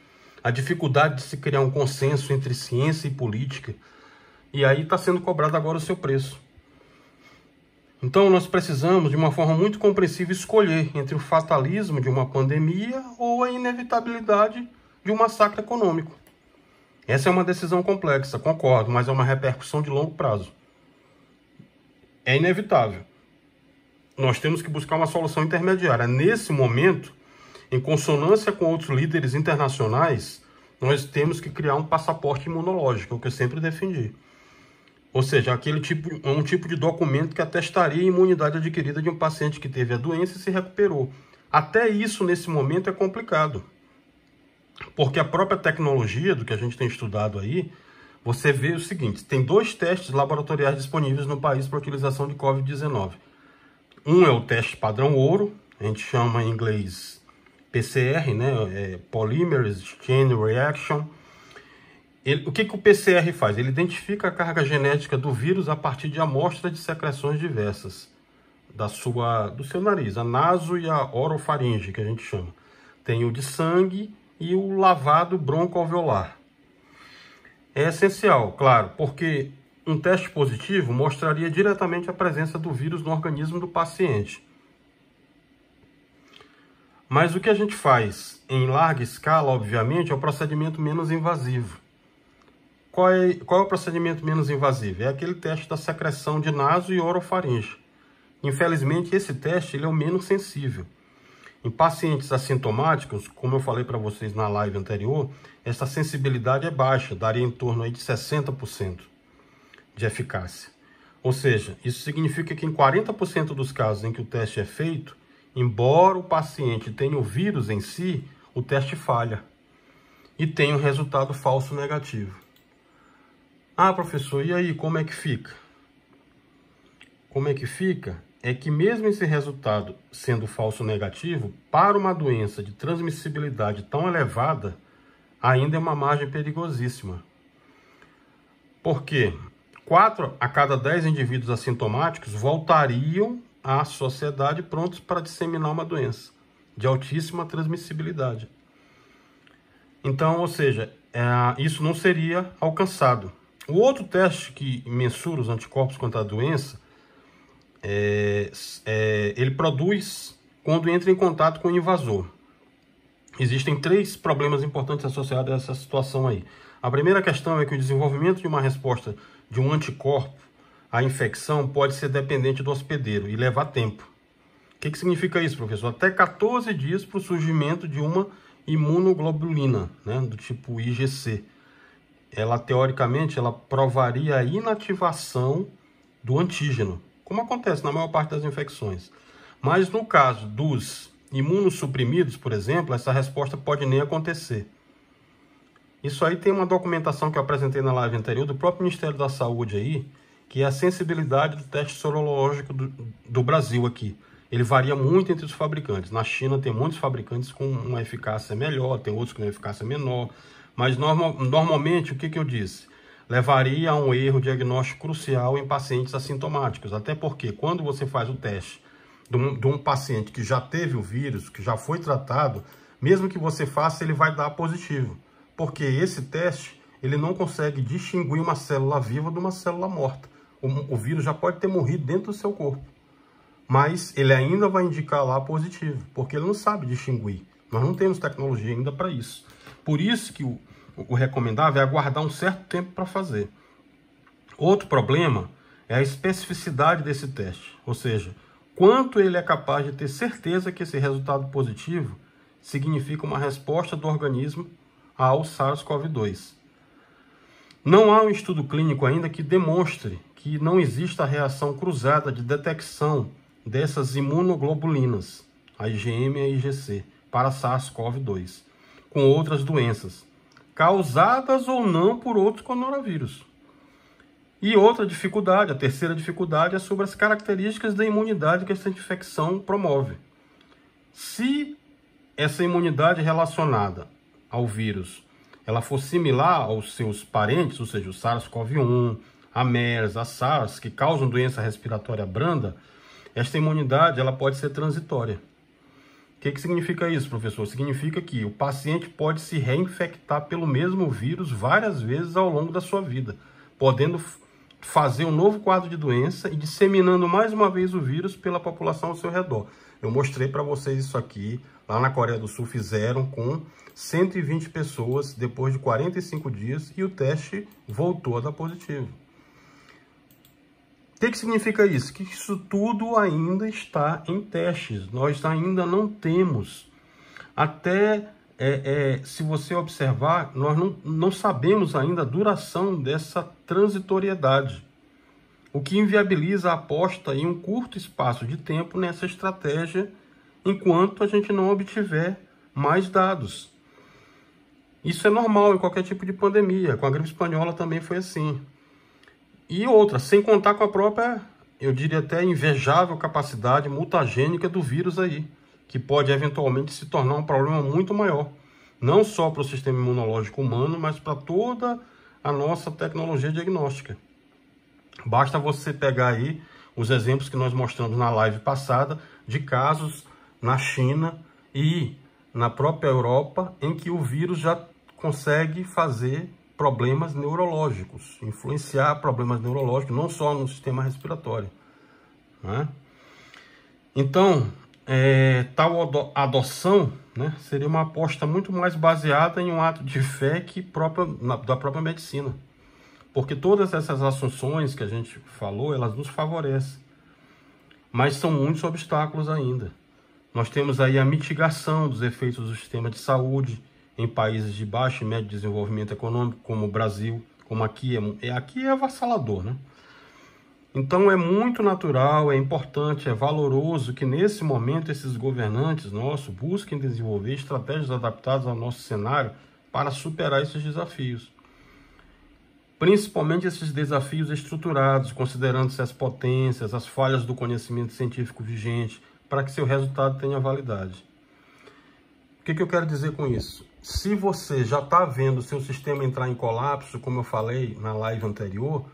a dificuldade de se criar um consenso entre ciência e política, e aí está sendo cobrado agora o seu preço. Então nós precisamos, de uma forma muito compreensível, escolher entre o fatalismo de uma pandemia ou a inevitabilidade de um massacre econômico. Essa é uma decisão complexa, concordo, mas é uma repercussão de longo prazo. É inevitável. Nós temos que buscar uma solução intermediária. Nesse momento, em consonância com outros líderes internacionais, nós temos que criar um passaporte imunológico, é o que eu sempre defendi. Ou seja, um tipo de documento que atestaria a imunidade adquirida de um paciente que teve a doença e se recuperou. Até isso, nesse momento, é complicado. Porque a própria tecnologia, do que a gente tem estudado aí, você vê o seguinte, tem 2 testes laboratoriais disponíveis no país para utilização de Covid-19. Um é o teste padrão ouro, a gente chama em inglês PCR, né? Polymerase Chain Reaction. O que o PCR faz? Ele identifica a carga genética do vírus a partir de amostras de secreções diversas do seu nariz, a naso e a orofaringe, que a gente chama. Tem o de sangue e o lavado broncoalveolar. É essencial, claro, porque um teste positivo mostraria diretamente a presença do vírus no organismo do paciente. Mas o que a gente faz em larga escala, obviamente, é o procedimento menos invasivo. Qual é o procedimento menos invasivo? É aquele teste da secreção de naso e orofaringe. Infelizmente, esse teste ele é o menos sensível. Em pacientes assintomáticos, como eu falei para vocês na live anterior, essa sensibilidade é baixa, daria em torno aí de 60% de eficácia. Ou seja, isso significa que em 40% dos casos em que o teste é feito, embora o paciente tenha o vírus em si, o teste falha e tem um resultado falso negativo. Ah, professor, e aí, como é que fica? Como é que fica? É que mesmo esse resultado sendo falso negativo, para uma doença de transmissibilidade tão elevada, ainda é uma margem perigosíssima. Por quê? 4 a cada 10 indivíduos assintomáticos voltariam à sociedade prontos para disseminar uma doença de altíssima transmissibilidade. Então, ou seja, isso não seria alcançado. O outro teste que mensura os anticorpos contra a doença, ele produz quando entra em contato com o invasor. Existem 3 problemas importantes associados a essa situação aí. A primeira questão é que o desenvolvimento de uma resposta de um anticorpo à infecção pode ser dependente do hospedeiro e levar tempo. O que significa isso, professor? Até 14 dias para o surgimento de uma imunoglobulina, né, do tipo IgC. Ela, teoricamente, ela provaria a inativação do antígeno, como acontece na maior parte das infecções. Mas no caso dos imunossuprimidos, por exemplo, essa resposta pode nem acontecer. Isso aí tem uma documentação que eu apresentei na live anterior do próprio Ministério da Saúde aí, que é a sensibilidade do teste sorológico do Brasil aqui. Ele varia muito entre os fabricantes. Na China tem muitos fabricantes com uma eficácia melhor, tem outros com uma eficácia menor. Mas normalmente, o que eu disse? Levaria a um erro diagnóstico crucial em pacientes assintomáticos. Até porque quando você faz o teste de um paciente que já teve o vírus, que já foi tratado, mesmo que você faça, ele vai dar positivo. Porque esse teste, ele não consegue distinguir uma célula viva de uma célula morta. O vírus já pode ter morrido dentro do seu corpo. mas ele ainda vai indicar lá positivo, porque ele não sabe distinguir. Nós não temos tecnologia ainda para isso. Por isso que o recomendável é aguardar um certo tempo para fazer. Outro problema é a especificidade desse teste, ou seja, quanto ele é capaz de ter certeza que esse resultado positivo significa uma resposta do organismo ao SARS-CoV-2. Não há um estudo clínico ainda que demonstre que não exista reação cruzada de detecção dessas imunoglobulinas, a IgM e a IgC, para SARS-CoV-2, com outras doenças, causadas ou não por outros coronavírus. E outra dificuldade, a terceira dificuldade, é sobre as características da imunidade que essa infecção promove. Se essa imunidade relacionada ao vírus ela for similar aos seus parentes, ou seja, o SARS-CoV-1, a MERS, a SARS, que causam doença respiratória branda, esta imunidade ela pode ser transitória. O que significa isso, professor? Significa que o paciente pode se reinfectar pelo mesmo vírus várias vezes ao longo da sua vida, podendo fazer um novo quadro de doença e disseminando mais uma vez o vírus pela população ao seu redor. Eu mostrei para vocês isso aqui, lá na Coreia do Sul fizeram com 120 pessoas depois de 45 dias e o teste voltou a dar positivo. O que significa isso? Que isso tudo ainda está em testes, nós ainda não temos. Até, se você observar, nós não sabemos ainda a duração dessa transitoriedade, o que inviabiliza a aposta em um curto espaço de tempo nessa estratégia, enquanto a gente não obtiver mais dados. Isso é normal em qualquer tipo de pandemia, com a gripe espanhola também foi assim. E outra, sem contar com a própria, eu diria até invejável capacidade mutagênica do vírus aí, que pode eventualmente se tornar um problema muito maior, não só para o sistema imunológico humano, mas para toda a nossa tecnologia diagnóstica. Basta você pegar aí os exemplos que nós mostramos na live passada de casos na China e na própria Europa em que o vírus já consegue fazer problemas neurológicos, influenciar problemas neurológicos, não só no sistema respiratório, né? Então, tal adoção, né, seria uma aposta muito mais baseada em um ato de fé que da própria medicina. Porque todas essas assunções que a gente falou, elas nos favorecem. Mas são muitos obstáculos ainda. Nós temos aí a mitigação dos efeitos do sistema de saúde em países de baixo e médio desenvolvimento econômico, como o Brasil, como aqui é avassalador, né? Então é muito natural, é importante, é valoroso que nesse momento esses governantes nossos busquem desenvolver estratégias adaptadas ao nosso cenário para superar esses desafios. Principalmente esses desafios estruturados, considerando-se as potências, as falhas do conhecimento científico vigente, para que seu resultado tenha validade. O que eu quero dizer com isso? Se você já está vendo o seu sistema entrar em colapso, como eu falei na live anterior,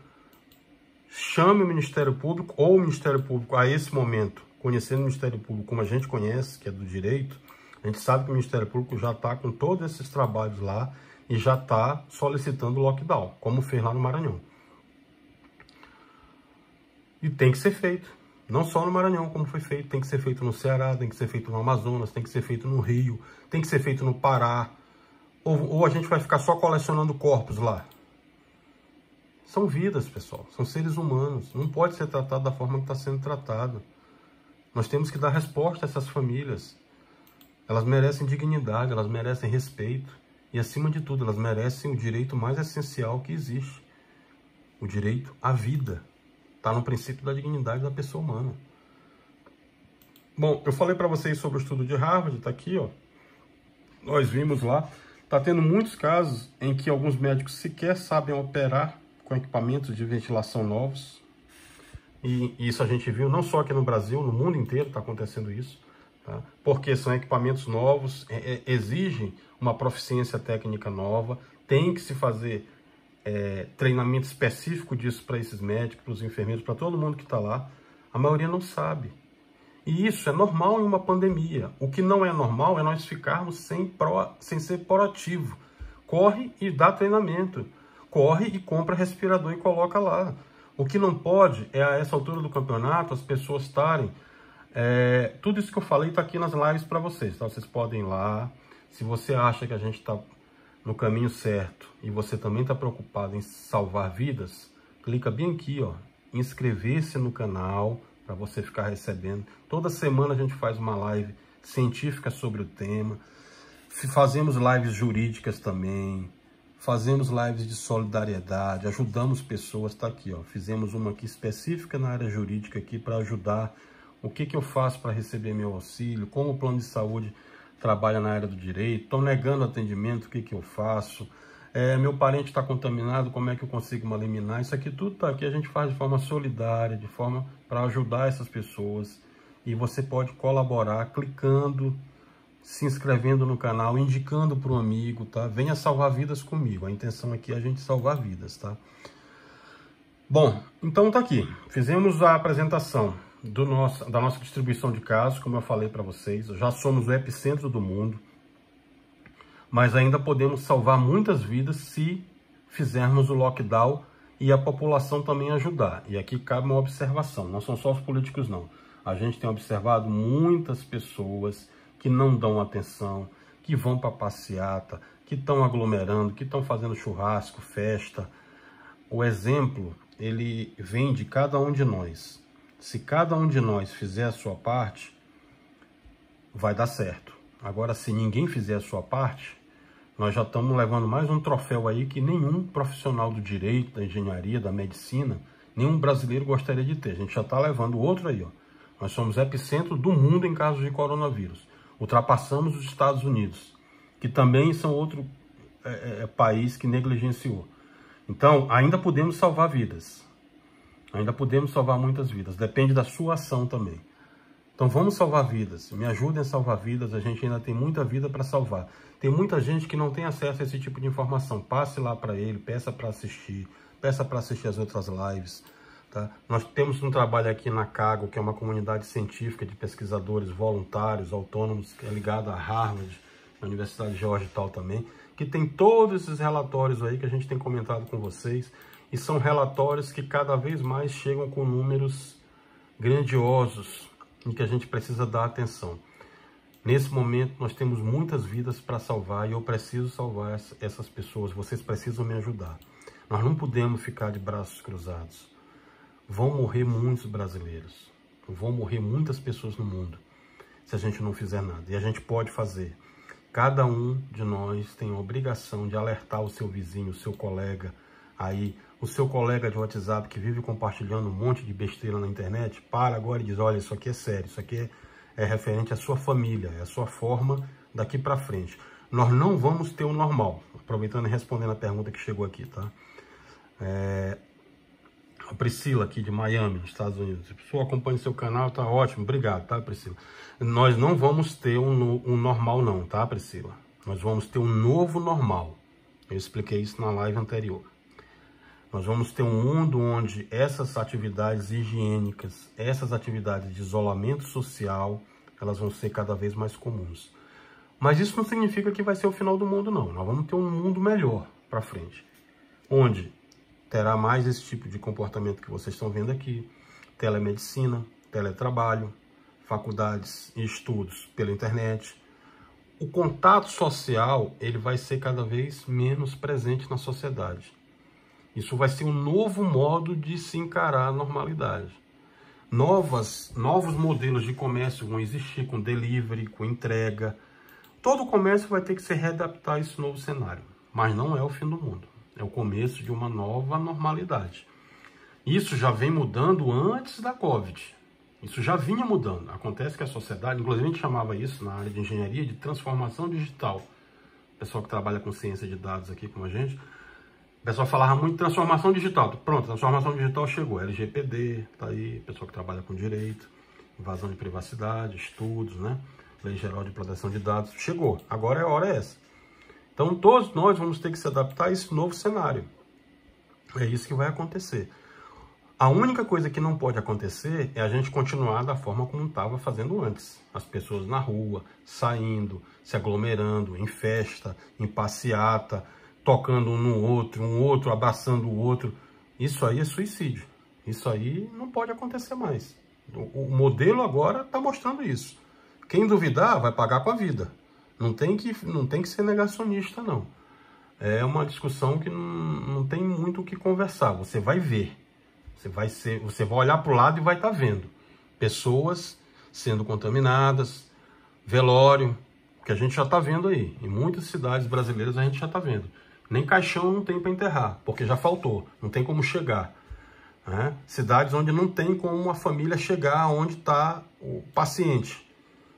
chame o Ministério Público ou o Ministério Público a esse momento, conhecendo o Ministério Público como a gente conhece, que é do direito, a gente sabe que o Ministério Público já está com todos esses trabalhos lá e já está solicitando lockdown, como fez lá no Maranhão. E tem que ser feito. Não só no Maranhão, como foi feito. Tem que ser feito no Ceará, tem que ser feito no Amazonas, tem que ser feito no Rio, tem que ser feito no Pará. Ou a gente vai ficar só colecionando corpos lá? São vidas, pessoal. São seres humanos. Não pode ser tratado da forma que está sendo tratado. Nós temos que dar resposta a essas famílias. Elas merecem dignidade, elas merecem respeito. E, acima de tudo, elas merecem o direito mais essencial que existe. O direito à vida. Está no princípio da dignidade da pessoa humana. Bom, eu falei para vocês sobre o estudo de Harvard, está aqui, ó. Nós vimos lá. Está tendo muitos casos em que alguns médicos sequer sabem operar com equipamentos de ventilação novos. E isso a gente viu não só aqui no Brasil, no mundo inteiro está acontecendo isso. Tá? Porque são equipamentos novos, exigem uma proficiência técnica nova, tem que se fazer treinamento específico disso para esses médicos, para os enfermeiros, para todo mundo que está lá. A maioria não sabe. E isso é normal em uma pandemia. O que não é normal é nós ficarmos sem ser proativo. Corre e dá treinamento. Corre e compra respirador e coloca lá. O que não pode é, a essa altura do campeonato, as pessoas estarem Tudo isso que eu falei está aqui nas lives para vocês, tá? Vocês podem ir lá. Se você acha que a gente está no caminho certo e você também está preocupado em salvar vidas, clica bem aqui, ó, inscrever-se no canal para você ficar recebendo. Toda semana a gente faz uma live científica sobre o tema. Fazemos lives jurídicas também. Fazemos lives de solidariedade, ajudamos pessoas, tá aqui, ó. Fizemos uma aqui específica na área jurídica aqui para ajudar. O que eu faço para receber meu auxílio, como o plano de saúde trabalha na área do direito, estou negando atendimento, o que eu faço, meu parente está contaminado, como é que eu consigo me eliminar? Isso aqui tudo tá aqui, a gente faz de forma solidária, de forma para ajudar essas pessoas. E você pode colaborar clicando, se inscrevendo no canal, indicando para um amigo, tá? Venha salvar vidas comigo. A intenção aqui é a gente salvar vidas, tá? Bom, então tá aqui. Fizemos a apresentação da nossa distribuição de casos, como eu falei para vocês. Já somos o epicentro do mundo, mas ainda podemos salvar muitas vidas se fizermos o lockdown e a população também ajudar. E aqui cabe uma observação, não são só os políticos não. A gente tem observado muitas pessoas que não dão atenção, que vão para passeata, que estão aglomerando, que estão fazendo churrasco, festa. O exemplo, ele vem de cada um de nós. Se cada um de nós fizer a sua parte, vai dar certo. Agora, se ninguém fizer a sua parte, nós já estamos levando mais um troféu aí que nenhum profissional do direito, da engenharia, da medicina, nenhum brasileiro gostaria de ter. A gente já está levando outro aí, ó. Nós somos epicentro do mundo em casos de coronavírus. Ultrapassamos os Estados Unidos, que também são outro país que negligenciou. Então, ainda podemos salvar vidas. Ainda podemos salvar muitas vidas. Depende da sua ação também. Então, vamos salvar vidas. Me ajudem a salvar vidas. A gente ainda tem muita vida para salvar. Tem muita gente que não tem acesso a esse tipo de informação. Passe lá para ele, peça para assistir. Peça para assistir as outras lives. Tá? Nós temos um trabalho aqui na CAGO, que é uma comunidade científica de pesquisadores voluntários, autônomos, que é ligada a Harvard, a Universidade de Georgetown também, que tem todos esses relatórios aí que a gente tem comentado com vocês, e são relatórios que cada vez mais chegam com números grandiosos e que a gente precisa dar atenção. Nesse momento nós temos muitas vidas para salvar e eu preciso salvar essas pessoas, vocês precisam me ajudar. Nós não podemos ficar de braços cruzados. Vão morrer muitos brasileiros, vão morrer muitas pessoas no mundo se a gente não fizer nada. E a gente pode fazer. Cada um de nós tem a obrigação de alertar o seu vizinho, o seu colega, aí, o seu colega de WhatsApp que vive compartilhando um monte de besteira na internet, para agora e diz, olha, isso aqui é sério, isso aqui é referente à sua família, é a sua forma daqui para frente. Nós não vamos ter o normal. Aproveitando e respondendo a pergunta que chegou aqui, tá? A Priscila aqui de Miami, nos Estados Unidos. Se a pessoa acompanha seu canal, tá ótimo. Obrigado, tá, Priscila? Nós não vamos ter um normal não, tá, Priscila? Nós vamos ter um novo normal. Eu expliquei isso na live anterior. Nós vamos ter um mundo onde essas atividades higiênicas, essas atividades de isolamento social, elas vão ser cada vez mais comuns. Mas isso não significa que vai ser o final do mundo, não. Nós vamos ter um mundo melhor para frente, onde terá mais esse tipo de comportamento que vocês estão vendo aqui, telemedicina, teletrabalho, faculdades e estudos pela internet. O contato social, ele vai ser cada vez menos presente na sociedade. Isso vai ser um novo modo de se encarar a normalidade. Novos modelos de comércio vão existir com delivery, com entrega. Todo o comércio vai ter que se readaptar a esse novo cenário, mas não é o fim do mundo. É o começo de uma nova normalidade. Isso já vem mudando antes da Covid. Isso já vinha mudando. Acontece que a sociedade, inclusive a gente chamava isso na área de engenharia de transformação digital. O pessoal que trabalha com ciência de dados aqui com a gente, o pessoal falava muito de transformação digital. Pronto, transformação digital chegou. LGPD, tá aí, o pessoal que trabalha com direito, invasão de privacidade, estudos, né? Lei Geral de Proteção de Dados. Chegou. Agora a hora é essa. Então, todos nós vamos ter que se adaptar a esse novo cenário. É isso que vai acontecer. A única coisa que não pode acontecer é a gente continuar da forma como estava fazendo antes. As pessoas na rua, saindo, se aglomerando, em festa, em passeata, tocando um no outro, um outro abraçando o outro. Isso aí é suicídio. Isso aí não pode acontecer mais. O modelo agora está mostrando isso. Quem duvidar vai pagar com a vida. Não tem que ser negacionista, não. É uma discussão que não tem muito o que conversar. Você vai ver. Você vai olhar para o lado e vai estar vendo pessoas sendo contaminadas, velório, que a gente já está vendo aí. Em muitas cidades brasileiras a gente já está vendo. Nem caixão não tem para enterrar, porque já faltou. Não tem como chegar. Né? Cidades onde não tem como uma família chegar onde está o paciente,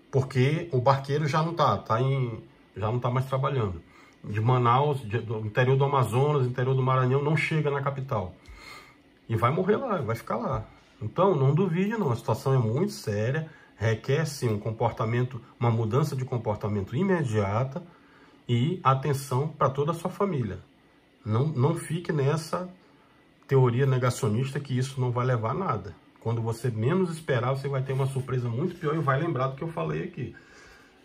porque o barqueiro já não está mais trabalhando. De Manaus, do interior do Amazonas, interior do Maranhão, não chega na capital. E vai morrer lá, vai ficar lá. Então, não duvide não, a situação é muito séria, requer sim um comportamento, uma mudança de comportamento imediata e atenção para toda a sua família. Não fique nessa teoria negacionista que isso não vai levar a nada. Quando você menos esperar, você vai ter uma surpresa muito pior e vai lembrar do que eu falei aqui.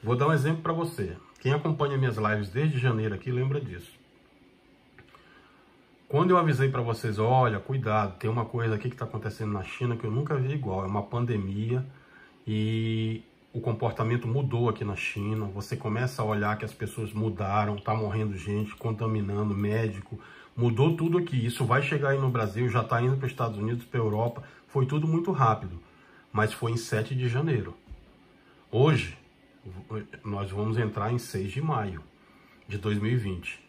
Vou dar um exemplo para você. Quem acompanha minhas lives desde janeiro aqui lembra disso. Quando eu avisei para vocês, olha, cuidado, tem uma coisa aqui que está acontecendo na China que eu nunca vi igual, é uma pandemia e o comportamento mudou aqui na China, você começa a olhar que as pessoas mudaram, tá morrendo gente, contaminando, médico, mudou tudo aqui, isso vai chegar aí no Brasil, já está indo para os Estados Unidos, para a Europa, foi tudo muito rápido, mas foi em 7 de janeiro. Hoje, nós vamos entrar em 6 de maio de 2020.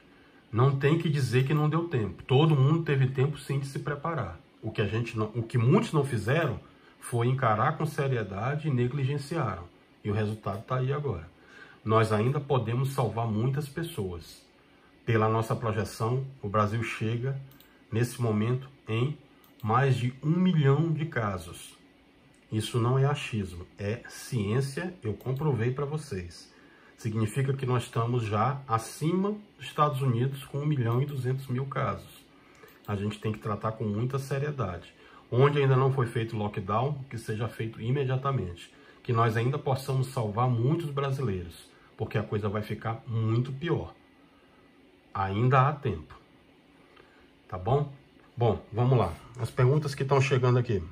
Não tem que dizer que não deu tempo. Todo mundo teve tempo sim de se preparar. O que muitos não fizeram foi encarar com seriedade e negligenciaram. E o resultado está aí agora. Nós ainda podemos salvar muitas pessoas. Pela nossa projeção, o Brasil chega, nesse momento, em mais de 1 milhão de casos. Isso não é achismo, é ciência, eu comprovei para vocês. Significa que nós estamos já acima dos Estados Unidos com 1.200.000 casos. A gente tem que tratar com muita seriedade. Onde ainda não foi feito lockdown, que seja feito imediatamente. Que nós ainda possamos salvar muitos brasileiros, porque a coisa vai ficar muito pior. Ainda há tempo. Tá bom? Bom, vamos lá. As perguntas que estão chegando aqui.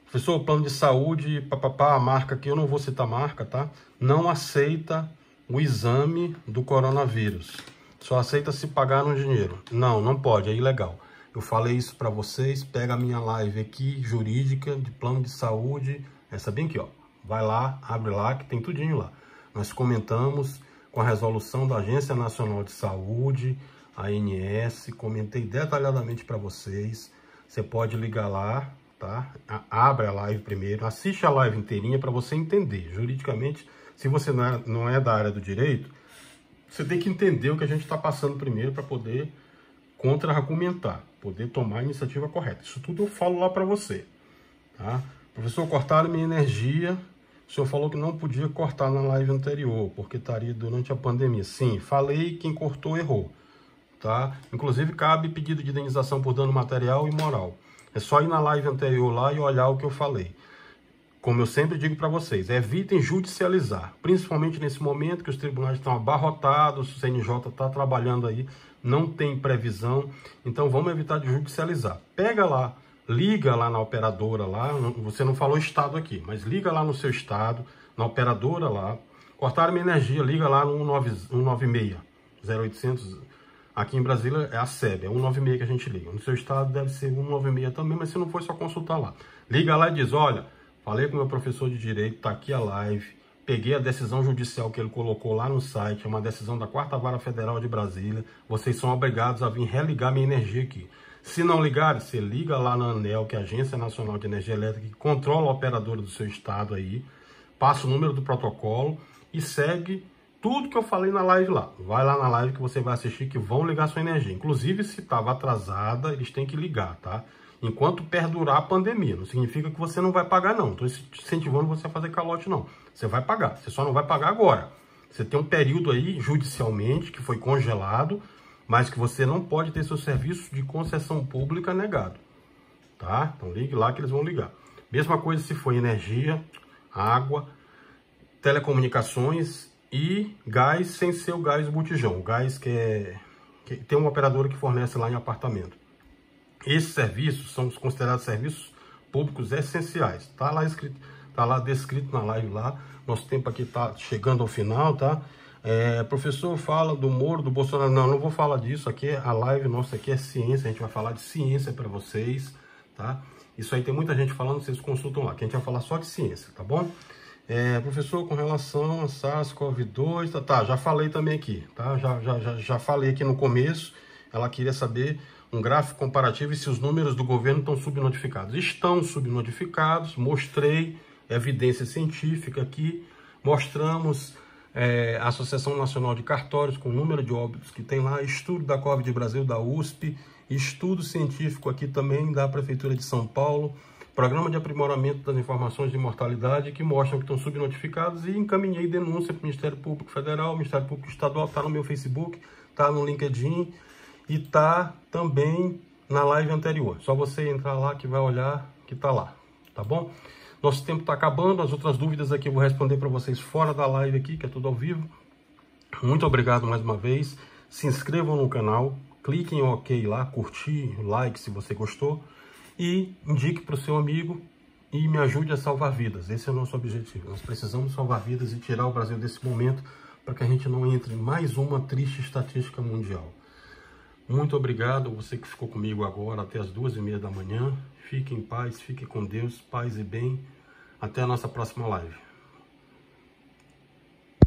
Professor, o plano de saúde, a marca aqui, eu não vou citar marca, tá? Não aceita o exame do coronavírus. Só aceita se pagar no dinheiro. Não pode, é ilegal. Eu falei isso para vocês, pega a minha live aqui, jurídica, de plano de saúde, essa bem aqui, ó. Vai lá, abre lá, que tem tudinho lá. Nós comentamos com a resolução da Agência Nacional de Saúde, a ANS, comentei detalhadamente para vocês. Você pode ligar lá, tá? Abre a live primeiro, assiste a live inteirinha para você entender. Juridicamente, se você não é da área do direito, você tem que entender o que a gente está passando primeiro para poder contra-argumentar, poder tomar a iniciativa correta. Isso tudo eu falo lá para você, tá? Professor, cortaram minha energia. O senhor falou que não podia cortar na live anterior, porque estaria durante a pandemia. Sim, falei, quem cortou errou, tá? Inclusive, cabe pedido de indenização por dano material e moral. É só ir na live anterior lá e olhar o que eu falei. Como eu sempre digo para vocês, evitem judicializar, principalmente nesse momento que os tribunais estão abarrotados, o CNJ está trabalhando aí, não tem previsão, então vamos evitar de judicializar. Pega lá, liga lá na operadora lá, você não falou estado aqui, mas liga lá no seu estado, na operadora lá, cortaram minha energia, liga lá no 196, 0800, aqui em Brasília é a SEB, é 196 que a gente liga, no seu estado deve ser 196 também, mas se não for, é só consultar lá. Liga lá e diz, olha, falei com o meu professor de direito, tá aqui a live, peguei a decisão judicial que ele colocou lá no site, é uma decisão da 4ª Vara Federal de Brasília, vocês são obrigados a vir religar minha energia aqui. Se não ligar, você liga lá na ANEEL, que é a Agência Nacional de Energia Elétrica, que controla a operadora do seu estado aí, passa o número do protocolo e segue tudo que eu falei na live lá. Vai lá na live que você vai assistir, que vão ligar sua energia. Inclusive, se estava atrasada, eles têm que ligar, tá? Enquanto perdurar a pandemia. Não significa que você não vai pagar, não. Estou incentivando você a fazer calote, não. Você vai pagar. Você só não vai pagar agora. Você tem um período aí, judicialmente, que foi congelado, mas que você não pode ter seu serviço de concessão pública negado. Tá? Então ligue lá que eles vão ligar. Mesma coisa se for energia, água, telecomunicações e gás sem ser o gás botijão. O gás que tem uma operadora que fornece lá em apartamento. Esses serviços são considerados serviços públicos essenciais. Tá lá escrito, tá lá descrito na live lá. Nosso tempo aqui tá chegando ao final, tá? Professor fala do Moro, do Bolsonaro. Não vou falar disso aqui. A live nossa aqui é ciência. A gente vai falar de ciência para vocês, tá? Isso aí tem muita gente falando, vocês consultam lá, que a gente vai falar só de ciência, tá bom? Professor, com relação a SARS-CoV-2, tá, já falei também aqui, tá? Já falei aqui no começo. Ela queria saber um gráfico comparativo e se os números do governo estão subnotificados. Estão subnotificados, mostrei evidência científica aqui, mostramos a Associação Nacional de Cartórios com o número de óbitos que tem lá, estudo da Covid Brasil, da USP, estudo científico aqui também da Prefeitura de São Paulo, programa de aprimoramento das informações de mortalidade que mostram que estão subnotificados e encaminhei denúncia para o Ministério Público Federal, Ministério Público Estadual, está no meu Facebook, está no LinkedIn e está também na live anterior. Só você entrar lá que vai olhar que está lá, tá bom? Nosso tempo está acabando, as outras dúvidas aqui eu vou responder para vocês fora da live aqui, que é tudo ao vivo. Muito obrigado mais uma vez, se inscrevam no canal, cliquem em OK lá, curtir, like se você gostou. E indique para o seu amigo e me ajude a salvar vidas. Esse é o nosso objetivo. Nós precisamos salvar vidas e tirar o Brasil desse momento para que a gente não entre em mais uma triste estatística mundial. Muito obrigado, você que ficou comigo agora até as 2h30 da manhã. Fique em paz, fique com Deus, paz e bem. Até a nossa próxima live.